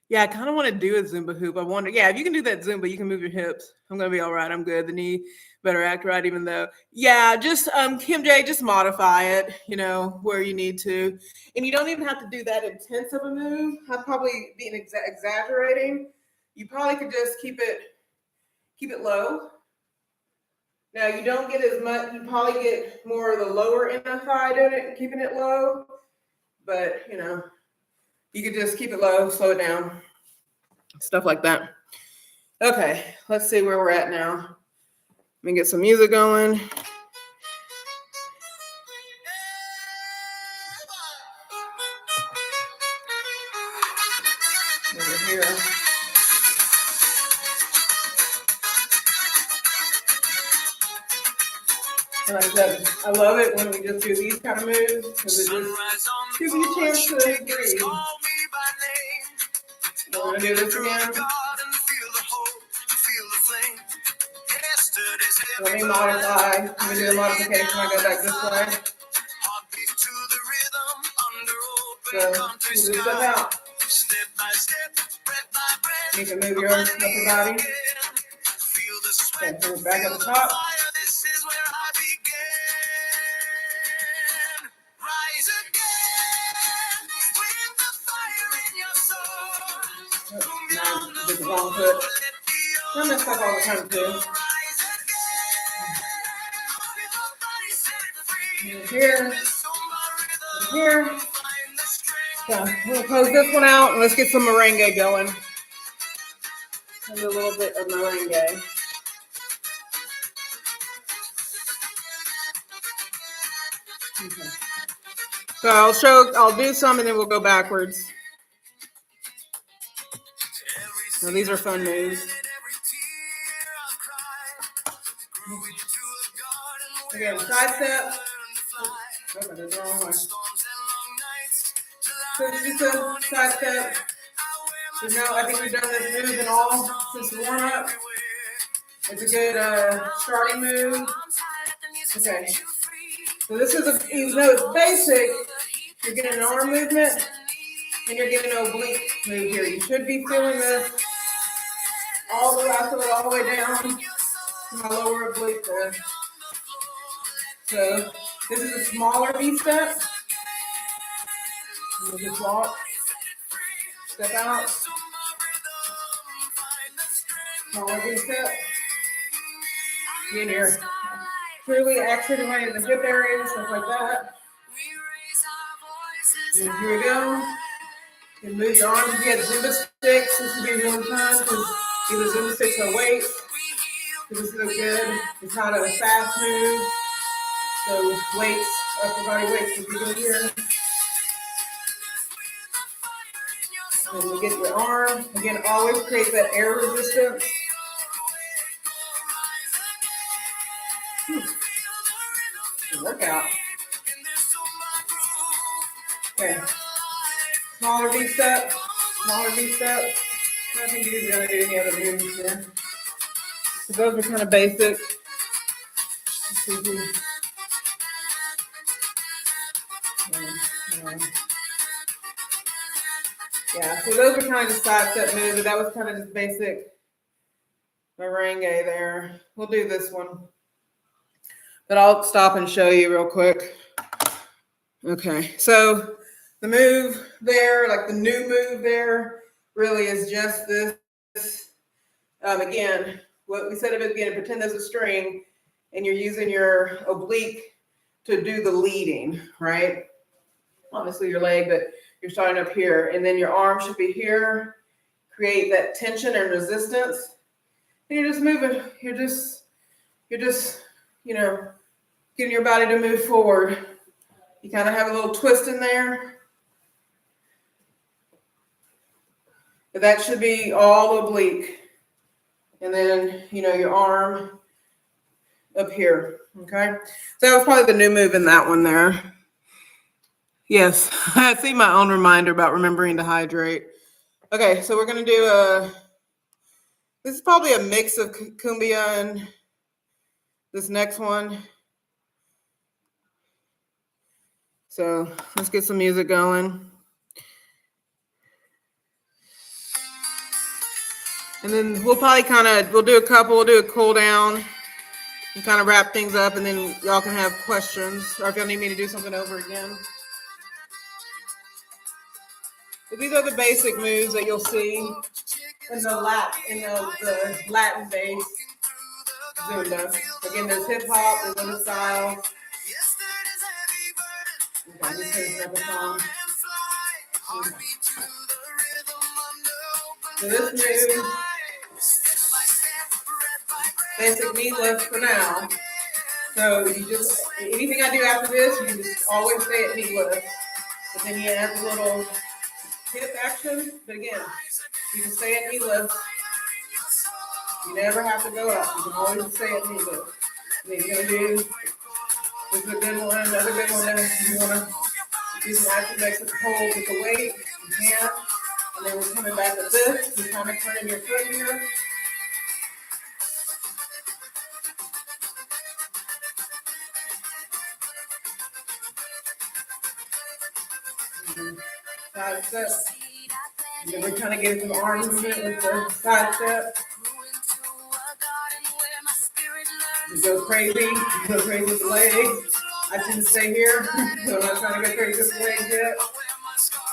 [SPEAKER 1] Yeah, I kind of want to do a Zumba hoop. I wonder, yeah, if you can do that Zumba, you can move your hips. I'm gonna be all right. I'm good. The knee better act right, even though, yeah, just Kim J, just modify it, where you need to, and you don't even have to do that intense of a move. I'm probably being exaggerating. You probably could just keep it low. Now you don't get as much. You probably get more of the lower inner thigh doing it, keeping it low, but you could just keep it low, slow it down, stuff like that. Okay, let's see where we're at now. Let me get some music going. Over here. And like I said, I love it when we just do these kind of moves because it just gives you a chance to breathe. We're going to do this again. Let me modify. Let me do a modification. I go back this way. So, move that out. You can move your upper body. Okay, move back at the top. Did the wrong foot. I mess up all the time too. Here. Here. So we'll close this one out and let's get some merengue going. And a little bit of merengue. Okay. So I'll do some and then we'll go backwards. So these are fun moves. Again, side step. Oh, I did the wrong way. So just a side step. I think we've done this move and all since the warm up. It's a good starting move. Okay. So this is even though it's basic, you're getting an arm movement and you're getting an oblique move here. You should be feeling this all the way. I feel it all the way down to my lower oblique there. So this is a smaller V step. We'll just walk, step out, smaller V step. Again, you're truly accentuating the hip area and stuff like that. And here we go. You can move your arms. If you have Zumba sticks, this would be really fun because either Zumba sticks or weights. This is so good. It's not a fast move. So weights, upper body weights would be good here. And we get your arm. Again, always create that air resistance. Good workout. Okay. Smaller V step. Smaller V step. I think you're going to do any other moves here. So those are kind of basic. Let's see here. Yeah, so those are kind of just side step moves, but that was kind of just basic merengue there. We'll do this one. But I'll stop and show you real quick. Okay, so the move there, like the new move there, really is just this. Again, what we said at the beginning, pretend there's a string and you're using your oblique to do the leading, right? Obviously your leg, but you're starting up here, and then your arm should be here. Create that tension and resistance. And you're just moving. You're just, getting your body to move forward. You kind of have a little twist in there. But that should be all oblique. And then, your arm up here. Okay. So that was probably the new move in that one there. Yes, I see my own reminder about remembering to hydrate. Okay, so we're going to do This is probably a mix of cumbia and this next one. So let's get some music going. And then we'll probably we'll do a cool down and kind of wrap things up, and then y'all can have questions, or if y'all need me to do something over again. But these are the basic moves that you'll see in the Latin based Zumba. Again, there's hip hop, there's other styles. Okay, this is another song. Okay. So this move, basic knee lift for now. So you just, anything I do after this, you can just always stay at knee lift. But then you add a little hip action. But again, you can stay at knee lift. You never have to go up. You can always stay at knee lift. And then you're going to do, this is a good one, another good one. If you want to do some action makes it hold with the weight, you can. And then we're coming back with this. You're kind of turning your foot here. Side step. And then we're kind of getting some arm movement with the side step. You go crazy with the legs. I tend to stay here, so I'm not trying to go crazy with the legs yet.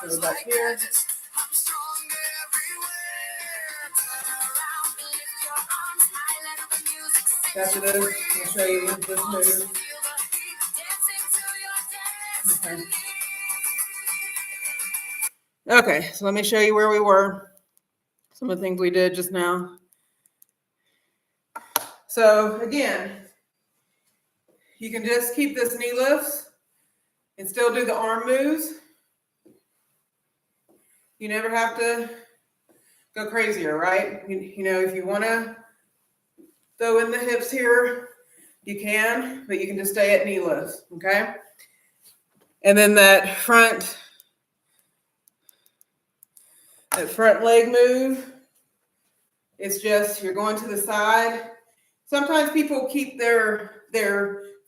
[SPEAKER 1] Go back here. After this, I'll show you this move. Okay. Okay, so let me show you where we were. Some of the things we did just now. So again, you can just keep this knee lifts and still do the arm moves. You never have to go crazier, right? You know, if you want to throw in the hips here, you can, but you can just stay at knee lifts, okay? And then that front leg move, it's just, you're going to the side. Sometimes people keep their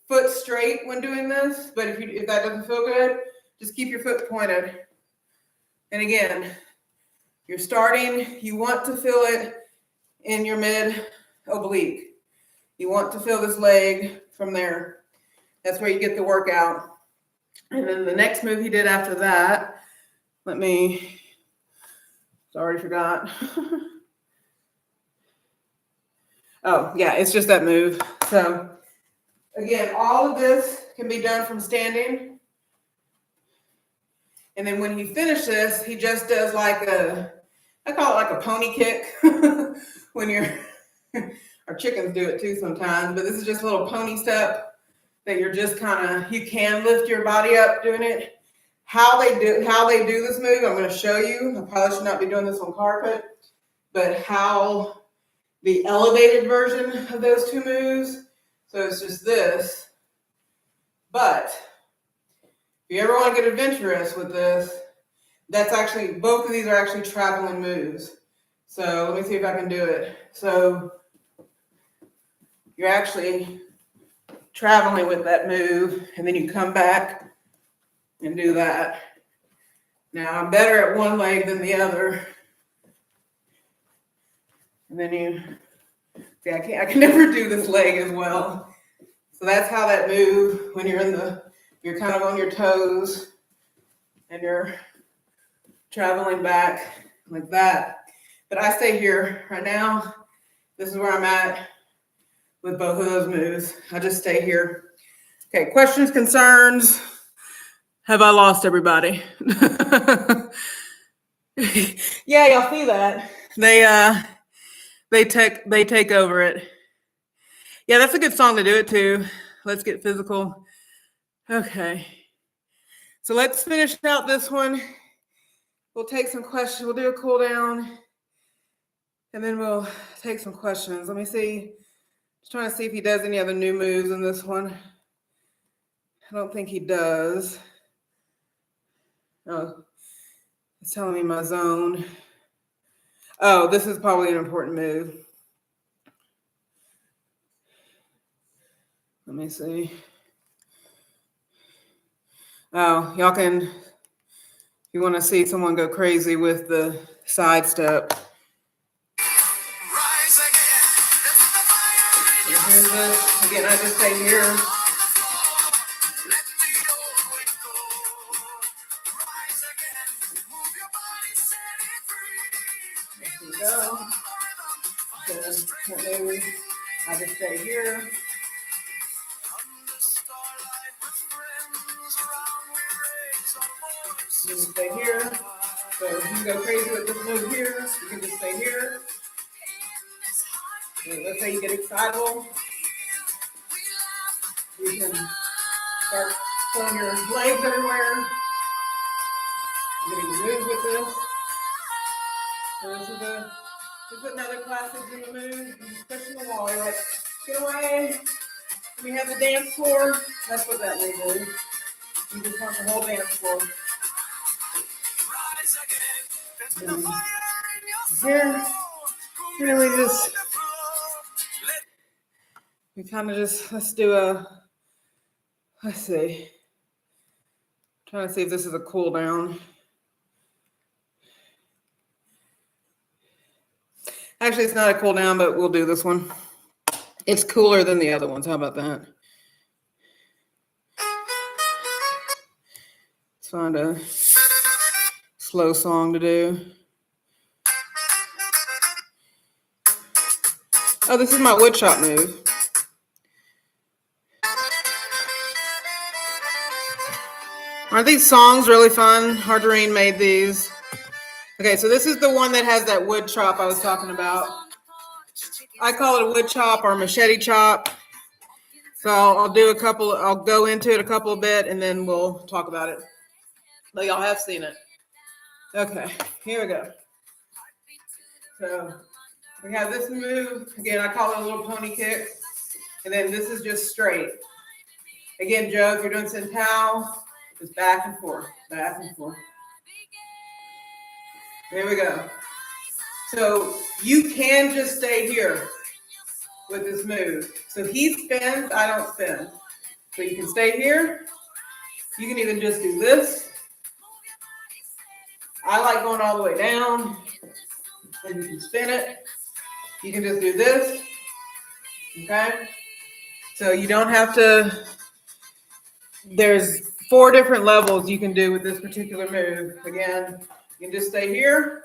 [SPEAKER 1] foot straight when doing this, but if that doesn't feel good, just keep your foot pointed. And again, you're starting, you want to feel it in your mid oblique. You want to feel this leg from there. That's where you get the workout. And then the next move he did after that, I already forgot. Oh, yeah, it's just that move. So again, all of this can be done from standing. And then when he finishes, he just does I call it like a pony kick. When our chickens do it too sometimes, but this is just a little pony step that you're just you can lift your body up doing it. How they do this move, I'm going to show you. I probably should not be doing this on carpet, but how the elevated version of those two moves. So it's just this. But if you ever want to get adventurous with this, both of these are actually traveling moves. So let me see if I can do it. So you're actually traveling with that move, and then you come back and do that. Now I'm better at one leg than the other. And then you see, I can never do this leg as well. So that's how that move, when you're kind of on your toes and you're traveling back like that. But I stay here right now. This is where I'm at with both of those moves. I just stay here. Okay, questions, concerns? Have I lost everybody? Yeah, y'all see that. They take over it. Yeah, that's a good song to do it to. Let's get physical. Okay. So let's finish out this one. We'll take some questions. We'll do a cool down. And then we'll take some questions. Let me see. Just trying to see if he does any other new moves in this one. I don't think he does. Oh, it's telling me my zone. Oh, this is probably an important move. Let me see. Oh, y'all can, if you want to see someone go crazy with the side step. Here's this. Again, I just stay here. There we go. So, maybe I just stay here. You can stay here. So if you go crazy with this move here, you can just stay here. And let's say you get excitable. You can start pulling your legs everywhere. You're getting move with this. So this is another classic Zumba move. You just push in the wall. You're like, get away. We have the dance floor. That's what that move is. You just want the whole dance floor. Here, we kind of just, let's see. Trying to see if this is a cool down. Actually, it's not a cool down, but we'll do this one. It's cooler than the other ones. How about that? Let's find a slow song to do. Oh, this is my wood chop move. Aren't these songs really fun? Hardrine made these. Okay, so this is the one that has that wood chop I was talking about. I call it a wood chop or machete chop. So I'll go into it a couple bit and then we'll talk about it. But y'all have seen it. Okay, here we go. So we have this move. Again, I call it a little pony kick. And then this is just straight. Again, Joe, if you're doing Centao, just back and forth, back and forth. There we go. So you can just stay here with this move. So he spins, I don't spin. So you can stay here. You can even just do this. I like going all the way down. And you can spin it. You can just do this. Okay? So you don't have to, there's 4 different levels you can do with this particular move. Again, you can just stay here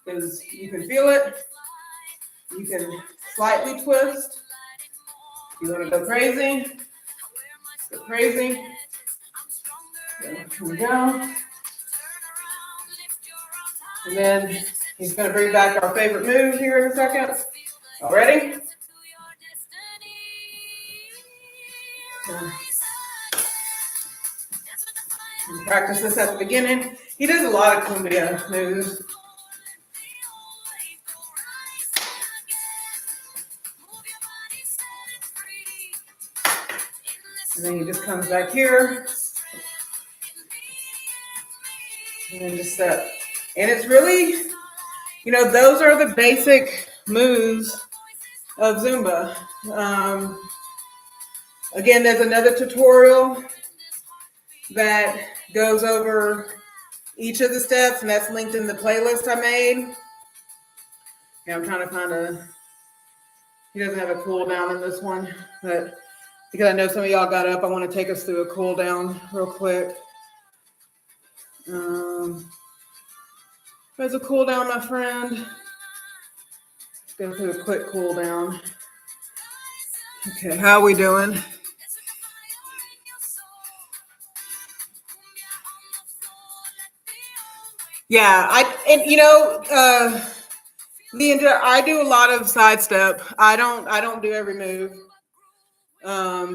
[SPEAKER 1] because you can feel it. You can slightly twist. You want to go crazy? Go crazy. Here we go. And then he's going to bring back our favorite move here in a second. All ready? Practice this at the beginning. He does a lot of cumbia moves. And then he just comes back here. And then just step. And it's really, those are the basic moves of Zumba. Again, there's another tutorial that goes over each of the steps, and that's linked in the playlist I made. Yeah, I'm trying to find he doesn't have a cool down in this one, but because I know some of y'all got up, I want to take us through a cool down real quick. There's a cool down, my friend. Let's go through a quick cool down. Okay, how are we doing? Yeah, Leandra, I do a lot of sidestep. I don't do every move. I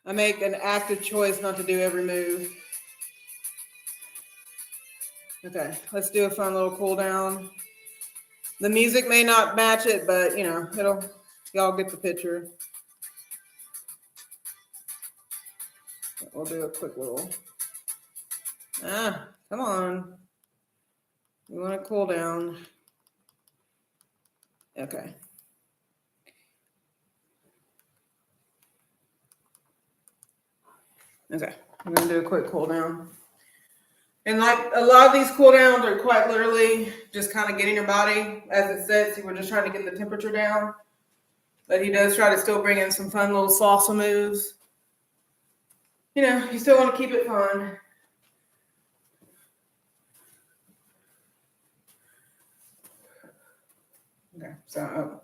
[SPEAKER 1] make an active choice not to do every move. Okay, let's do a fun little cool down. The music may not match it, but y'all get the picture. We'll do a quick little. Come on. You want to cool down. Okay. Okay, I'm gonna do a quick cool down. And like a lot of these cool downs are quite literally just kind of getting your body as it sits. We're just trying to get the temperature down. But he does try to still bring in some fun little salsa moves. You know, you still want to keep it fun. Okay, so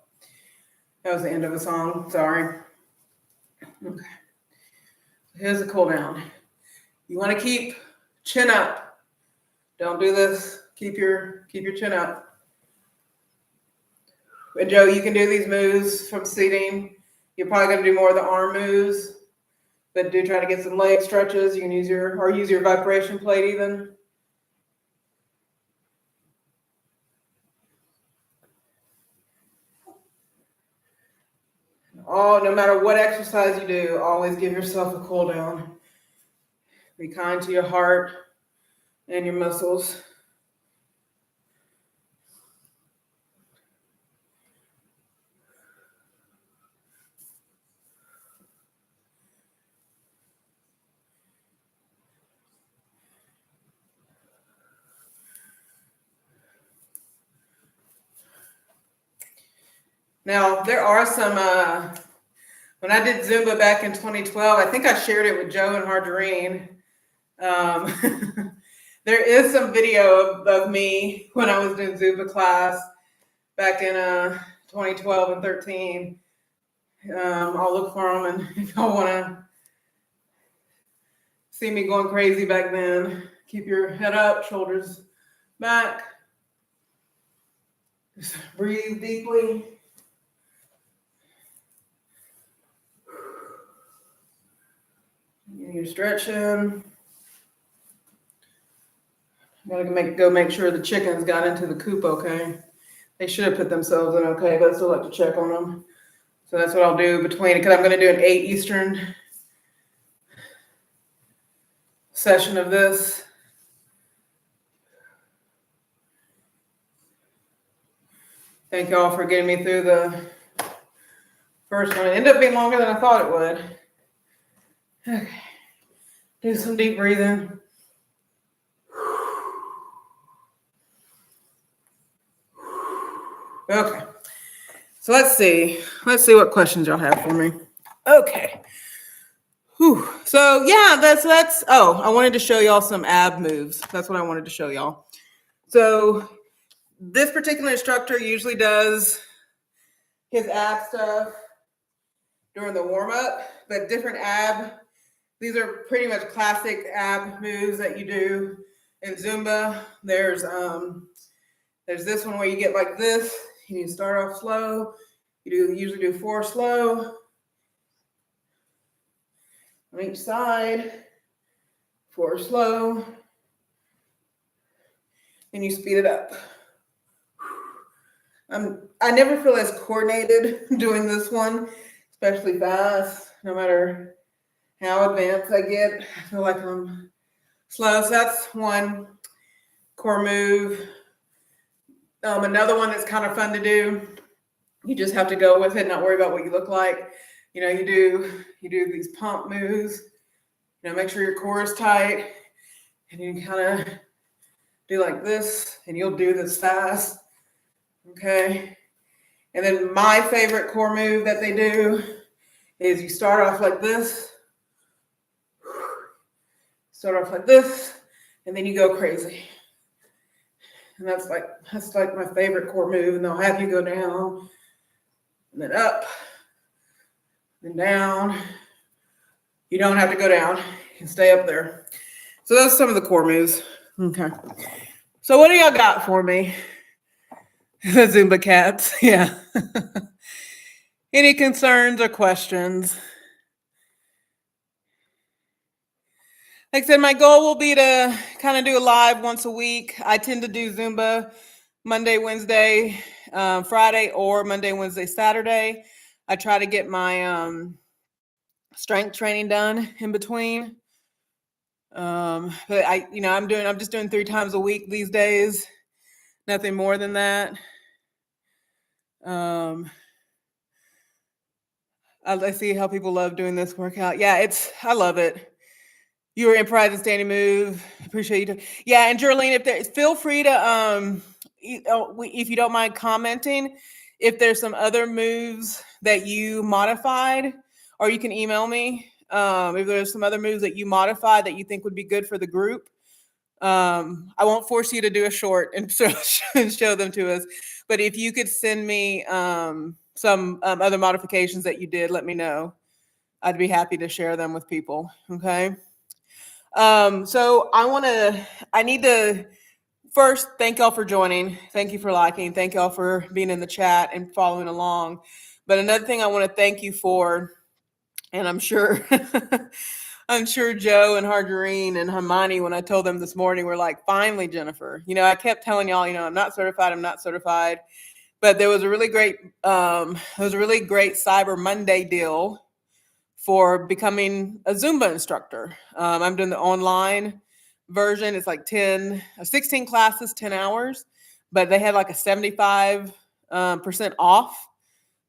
[SPEAKER 1] that was the end of the song. Sorry. Okay. Here's the cool down. You want to keep chin up. Don't do this. Keep your chin up. And Joe, you can do these moves from seating. You're probably going to do more of the arm moves, but do try to get some leg stretches. You can use your vibration plate even. Oh, no matter what exercise you do, always give yourself a cool down. Be kind to your heart and your muscles. Now, there are some, when I did Zumba back in 2012, I think I shared it with Joe and Margarine. There is some video of me when I was doing Zumba class back in 2012 and 13. I'll look for them, and if y'all want to see me going crazy back then, keep your head up, shoulders back. Just breathe deeply. You're stretching. Gotta go make sure the chickens got into the coop okay. They should have put themselves in okay, but I still like to check on them. So that's what I'll do between, because I'm going to do an 8 Eastern session of this. Thank y'all for getting me through the first one. It ended up being longer than I thought it would. Okay. Do some deep breathing. Okay. So let's see what questions y'all have for me. Okay. Whew. So yeah, that's I wanted to show y'all some ab moves. That's what I wanted to show y'all. So this particular instructor usually does his ab stuff during the warm-up, but different these are pretty much classic ab moves that you do in Zumba. There's this one where you get like this, and you start off slow. You usually do 4 slow on each side, 4 slow, and you speed it up. I never feel as coordinated doing this one, especially fast, no matter how advanced I get. I feel like I'm slow. So that's one core move. Another one that's kind of fun to do. You just have to go with it, not worry about what you look like. You know, you do these pump moves. You know, make sure your core is tight, and you kind of do like this, and you'll do this fast. Okay. And then my favorite core move that they do is you start off like this. Start off like this, and then you go crazy. And that's like my favorite core move. And they'll have you go down, and then up, and down. You don't have to go down. You can stay up there. So those are some of the core moves. Okay. So what do y'all got for me? The Zumba cats. Yeah. Any concerns or questions? Like I said, my goal will be to kind of do a live once a week. I tend to do Zumba Monday, Wednesday, Friday, or Monday, Wednesday, Saturday. I try to get my strength training done in between. But I'm just doing 3 times a week these days. Nothing more than that. I see how people love doing this workout. Yeah, I love it. You were improvising and standing move. Appreciate you. Yeah, and Geraldine, if there, feel free to if you don't mind commenting, if there's some other moves that you modified, or you can email me if there's some other moves that you modified that you think would be good for the group. I won't force you to do a short and show them to us, but if you could send me some other modifications that you did, let me know. I'd be happy to share them with people. Okay. So I need to first thank y'all for joining. Thank you for liking. Thank y'all for being in the chat and following along. But another thing I want to thank you for, and I'm sure I'm sure Joe and Harjarine and Hermione, when I told them this morning, were like, finally, Jennifer. I kept telling y'all, I'm not certified. But there was a really great Cyber Monday deal for becoming a Zumba instructor. I'm doing the online version. It's like 16 classes, 10 hours, but they had like a 75% off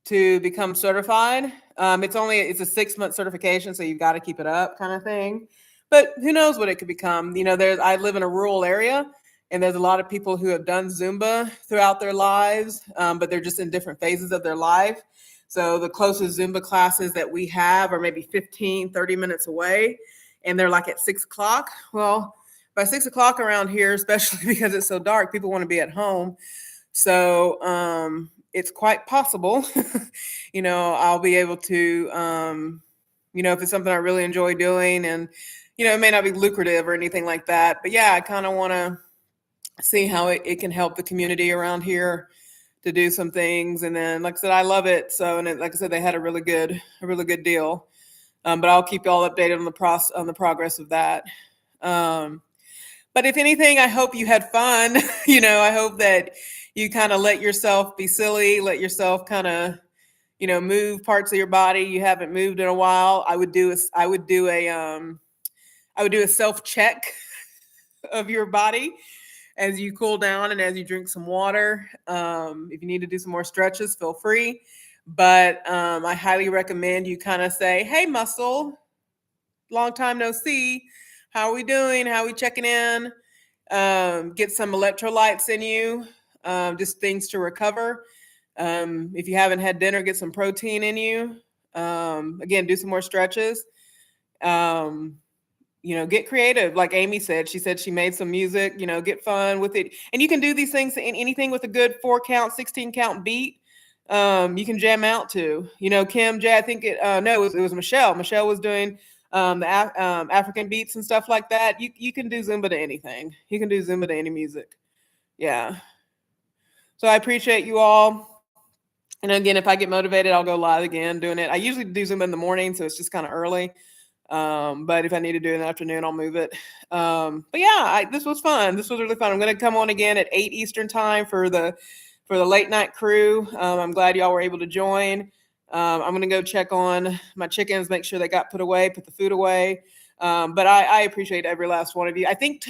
[SPEAKER 1] to become certified. It's a 6-month certification, so you've got to keep it up, kind of thing. But who knows what it could become? I live in a rural area, and there's a lot of people who have done Zumba throughout their lives, but they're just in different phases of their life. So the closest Zumba classes that we have are maybe 15, 30 minutes away, and they're like at 6 o'clock. Well, by 6 o'clock around here, especially because it's so dark, people want to be at home. So it's quite possible, I'll be able to, if it's something I really enjoy doing, and, it may not be lucrative or anything like that. But yeah, I kind of want to see how it can help the community around here to do some things. And then, like I said, I love it. So, and like I said, they had a really good deal. But I'll keep you all updated on the progress of that. But if anything, I hope you had fun. I hope that you kind of let yourself be silly, let yourself kind of, move parts of your body you haven't moved in a while. I would do a self-check of your body as you cool down and as you drink some water. If you need to do some more stretches, feel free. But I highly recommend you kind of say, hey, muscle, long time no see. How are we doing? How are we checking in? Get some electrolytes in you, just things to recover. If you haven't had dinner, get some protein in you. Again, do some more stretches. Get creative. Like Amy said, she said she made some music, get fun with it. And you can do these things in anything with a good 4-count, 16-count beat. You can jam out to, Kim, Jay, I think it was Michelle. Michelle was doing the African beats and stuff like that. You can do Zumba to anything. You can do Zumba to any music. Yeah. So I appreciate you all. And again, if I get motivated, I'll go live again doing it. I usually do Zumba in the morning, so it's just kind of early. But if I need to do it in the afternoon, I'll move it. But yeah, this was fun. This was really fun. I'm going to come on again at 8 Eastern time for the late night crew. I'm glad y'all were able to join. I'm going to go check on my chickens, make sure they got put the food away. But I appreciate every last one of you. I think,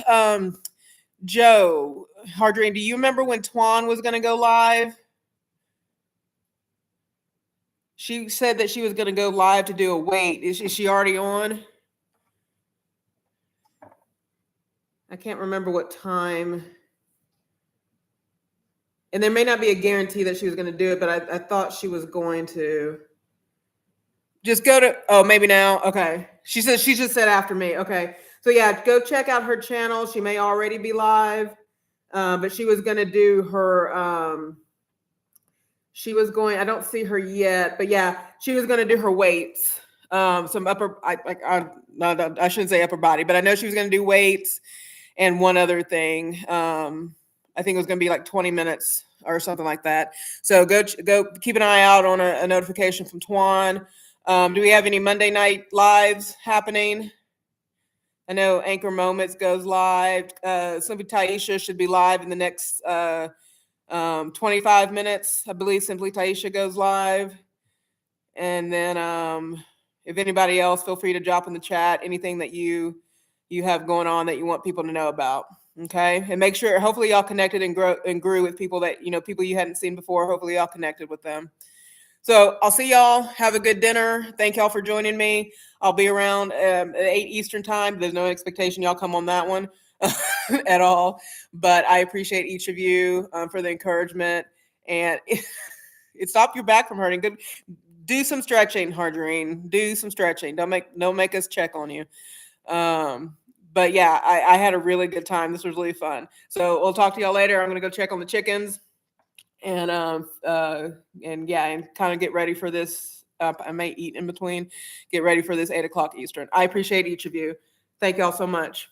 [SPEAKER 1] Joe, Hardrain, do you remember when Twan was going to go live? She said that she was going to go live to do a weight. Is she already on? I can't remember what time. And there may not be a guarantee that she was going to do it, but I thought she was going to. Just go to, maybe now. Okay. She just said after me. Okay. So yeah, go check out her channel. She may already be live, but she was going to do her, I don't see her yet, but yeah, she was going to do her weights. Some upper, I shouldn't say upper body, but I know she was going to do weights and one other thing. I think it was going to be like 20 minutes or something like that. So go keep an eye out on a notification from Twan. Do we have any Monday night lives happening? I know Anchor Moments goes live. Simply Taisha should be live in the next 25 minutes. I believe Simply Taisha goes live. And then if anybody else, feel free to drop in the chat anything that you have going on that you want people to know about. Okay. And make sure, hopefully y'all connected and grew with people that, people you hadn't seen before. Hopefully y'all connected with them. So I'll see y'all. Have a good dinner. Thank y'all for joining me. I'll be around at 8 Eastern time. There's no expectation y'all come on that one at all. But I appreciate each of you for the encouragement. And it stopped your back from hurting. Good. Do some stretching, Harjarine. Do some stretching. Don't make us check on you. But yeah, I had a really good time. This was really fun. So we'll talk to y'all later. I'm gonna go check on the chickens and yeah, and kind of get ready for this. I may eat in between. Get ready for this 8 o'clock Eastern. I appreciate each of you. Thank y'all so much.